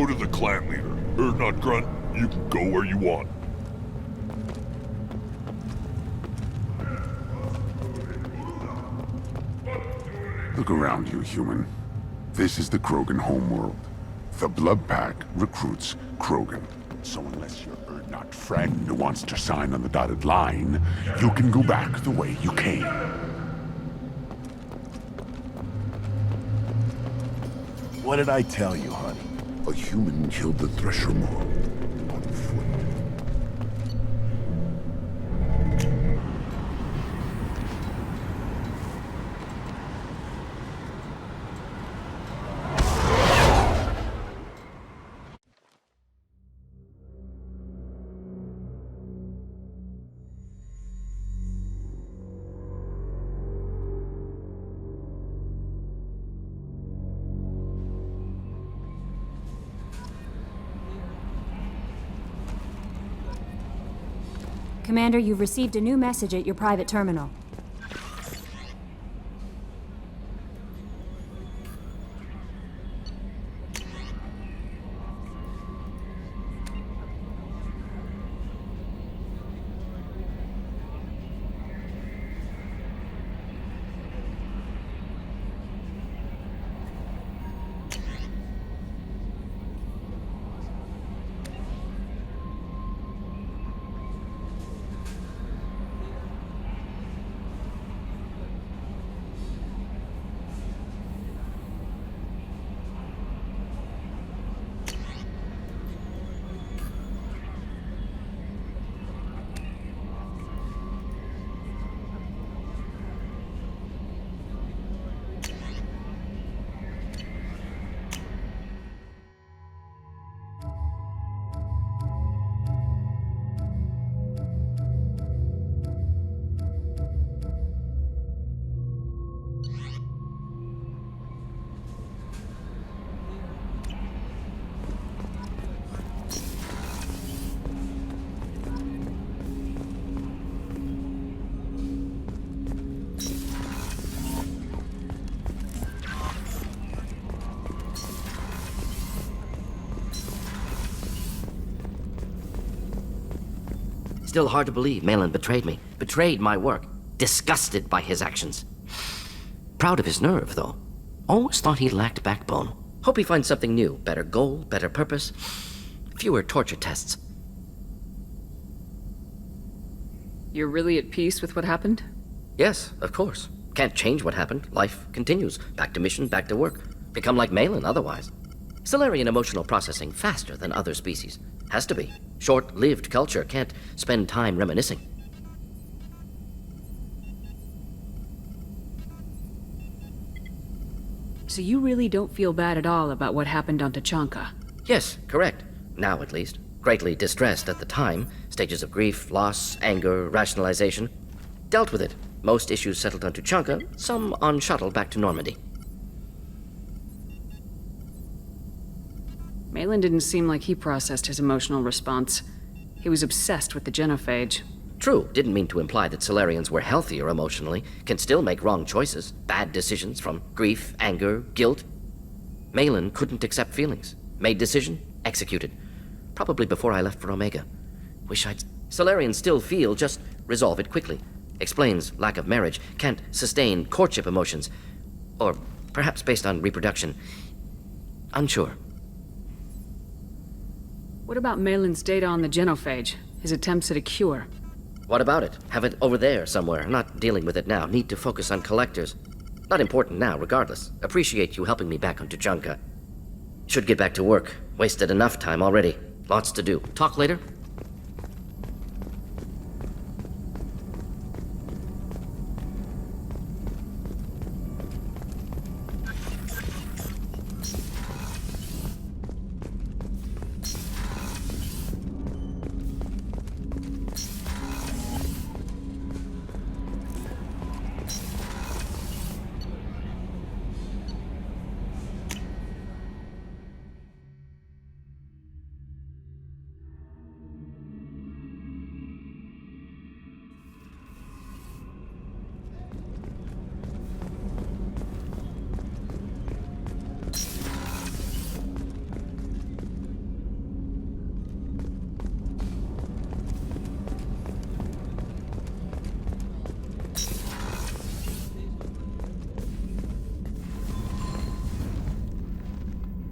go to the clan leader. Not Grunt, you can go where you want. Look around you, human. This is the Krogan homeworld. The Blood Pack recruits Krogan. So unless your Urdnot friend wants to sign on the dotted line, you can go back the way you came. What did I tell you, honey? A human killed the Thresher Maw on foot. Commander, you've received a new message at your private terminal. Still hard to believe Malin betrayed me. Betrayed my work. Disgusted by his actions. Proud of his nerve, though. Always thought he lacked backbone. Hope he finds something new. Better goal, better purpose. Fewer torture tests. You're really at peace with what happened? Yes, of course. Can't change what happened. Life continues. Back to mission, back to work. Become like Malin otherwise. Solarian emotional processing faster than other species. Has to be. Short-lived culture can't spend time reminiscing. So you really don't feel bad at all about what happened on Tachanka? Yes, correct. Now at least. Greatly distressed at the time. Stages of grief, loss, anger, rationalization. Dealt with it. Most issues settled on Tachanka, some on shuttle back to Normandy. Malin didn't seem like he processed his emotional response. He was obsessed with the genophage. True, didn't mean to imply that Solarians were healthier emotionally, can still make wrong choices, bad decisions from grief, anger, guilt. Malin couldn't accept feelings. Made decision, executed. Probably before I left for Omega. Wish I'd... Solarians still feel, just resolve it quickly. Explains lack of marriage, can't sustain courtship emotions. Or perhaps based on reproduction. Unsure. What about Malin's data on the genophage? His attempts at a cure? What about it? Have it over there somewhere. Not dealing with it now. Need to focus on collectors. Not important now, regardless. Appreciate you helping me back on Tachanka. Should get back to work. Wasted enough time already. Lots to do. Talk later?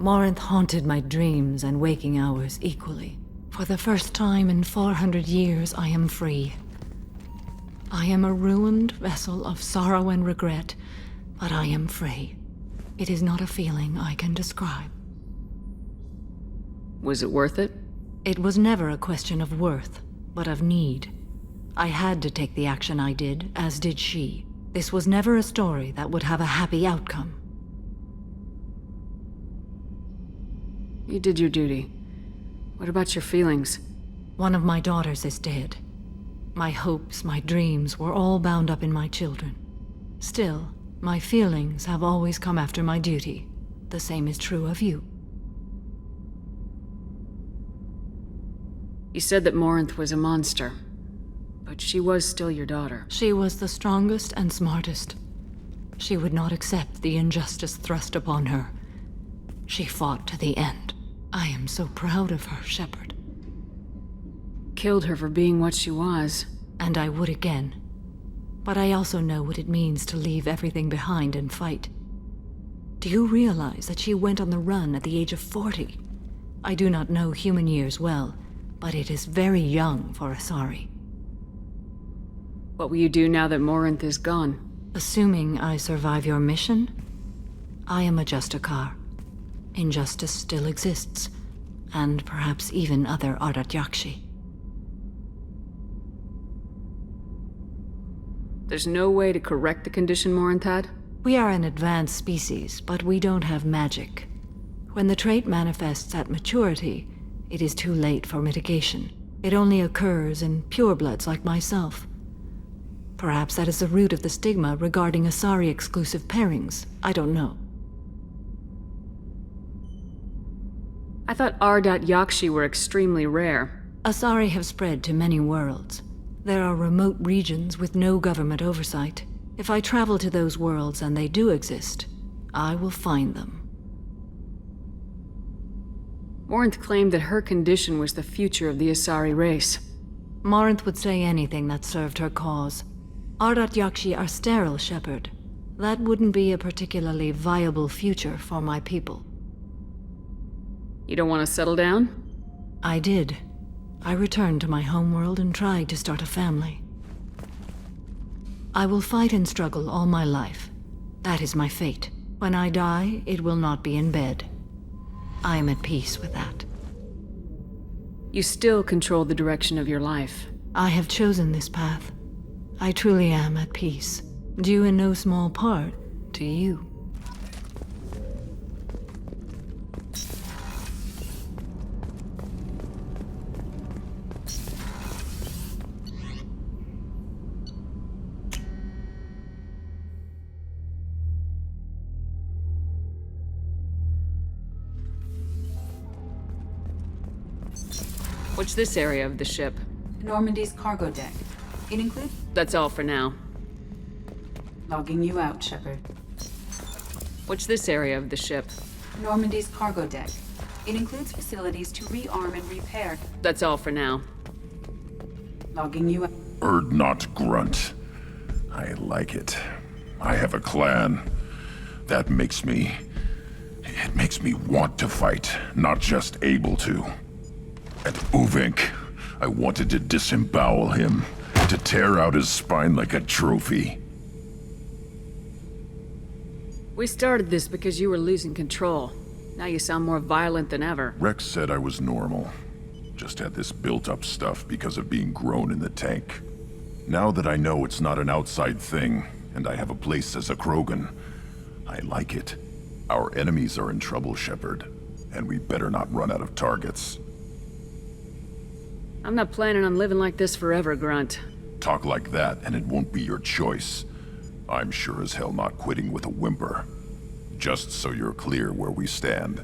Morinth haunted my dreams and waking hours equally. For the first time in 400 years, I am free. I am a ruined vessel of sorrow and regret, but I am free. It is not a feeling I can describe. Was it worth it? It was never a question of worth, but of need. I had to take the action I did, as did she. This was never a story that would have a happy outcome. You did your duty. What about your feelings? One of my daughters is dead. My hopes, my dreams were all bound up in my children. Still, my feelings have always come after my duty. The same is true of you. You said that Morinth was a monster, but she was still your daughter. She was the strongest and smartest. She would not accept the injustice thrust upon her. She fought to the end. I am so proud of her, Shepard. Killed her for being what she was. And I would again. But I also know what it means to leave everything behind and fight. Do you realize that she went on the run at the age of 40? I do not know human years well, but it is very young for Asari. What will you do now that Morinth is gone? Assuming I survive your mission, I am a Justicar. Injustice still exists, and perhaps even other Ardat Yakshi. There's no way to correct the condition Morinth had? We are an advanced species, but we don't have magic. When the trait manifests at maturity, it is too late for mitigation. It only occurs in purebloods like myself. Perhaps that is the root of the stigma regarding Asari-exclusive pairings. I don't know. I thought Ardat Yakshi were extremely rare. Asari have spread to many worlds. There are remote regions with no government oversight. If I travel to those worlds and they do exist, I will find them. Morinth claimed that her condition was the future of the Asari race. Morinth would say anything that served her cause. Ardat Yakshi are sterile, Shepard. That wouldn't be a particularly viable future for my people. You don't want to settle down? I did. I returned to my homeworld and tried to start a family. I will fight and struggle all my life. That is my fate. When I die, it will not be in bed. I am at peace with that. You still control the direction of your life. I have chosen this path. I truly am at peace, due in no small part to you. What's this area of the ship? Normandy's cargo deck. It includes... That's all for now. Logging you out, Shepard. What's this area of the ship? Normandy's cargo deck. It includes facilities to rearm and repair. That's all for now. Logging you out. Not grunt. I like it. I have a clan. That makes me... It makes me want to fight, not just able to. At Uvink, I wanted to disembowel him, to tear out his spine like a trophy. We started this because you were losing control. Now you sound more violent than ever. Rex said I was normal. Just had this built-up stuff because of being grown in the tank. Now that I know it's not an outside thing, and I have a place as a Krogan, I like it. Our enemies are in trouble, Shepard, and we better not run out of targets. I'm not planning on living like this forever, Grunt. Talk like that, and it won't be your choice. I'm sure as hell not quitting with a whimper. Just so you're clear where we stand.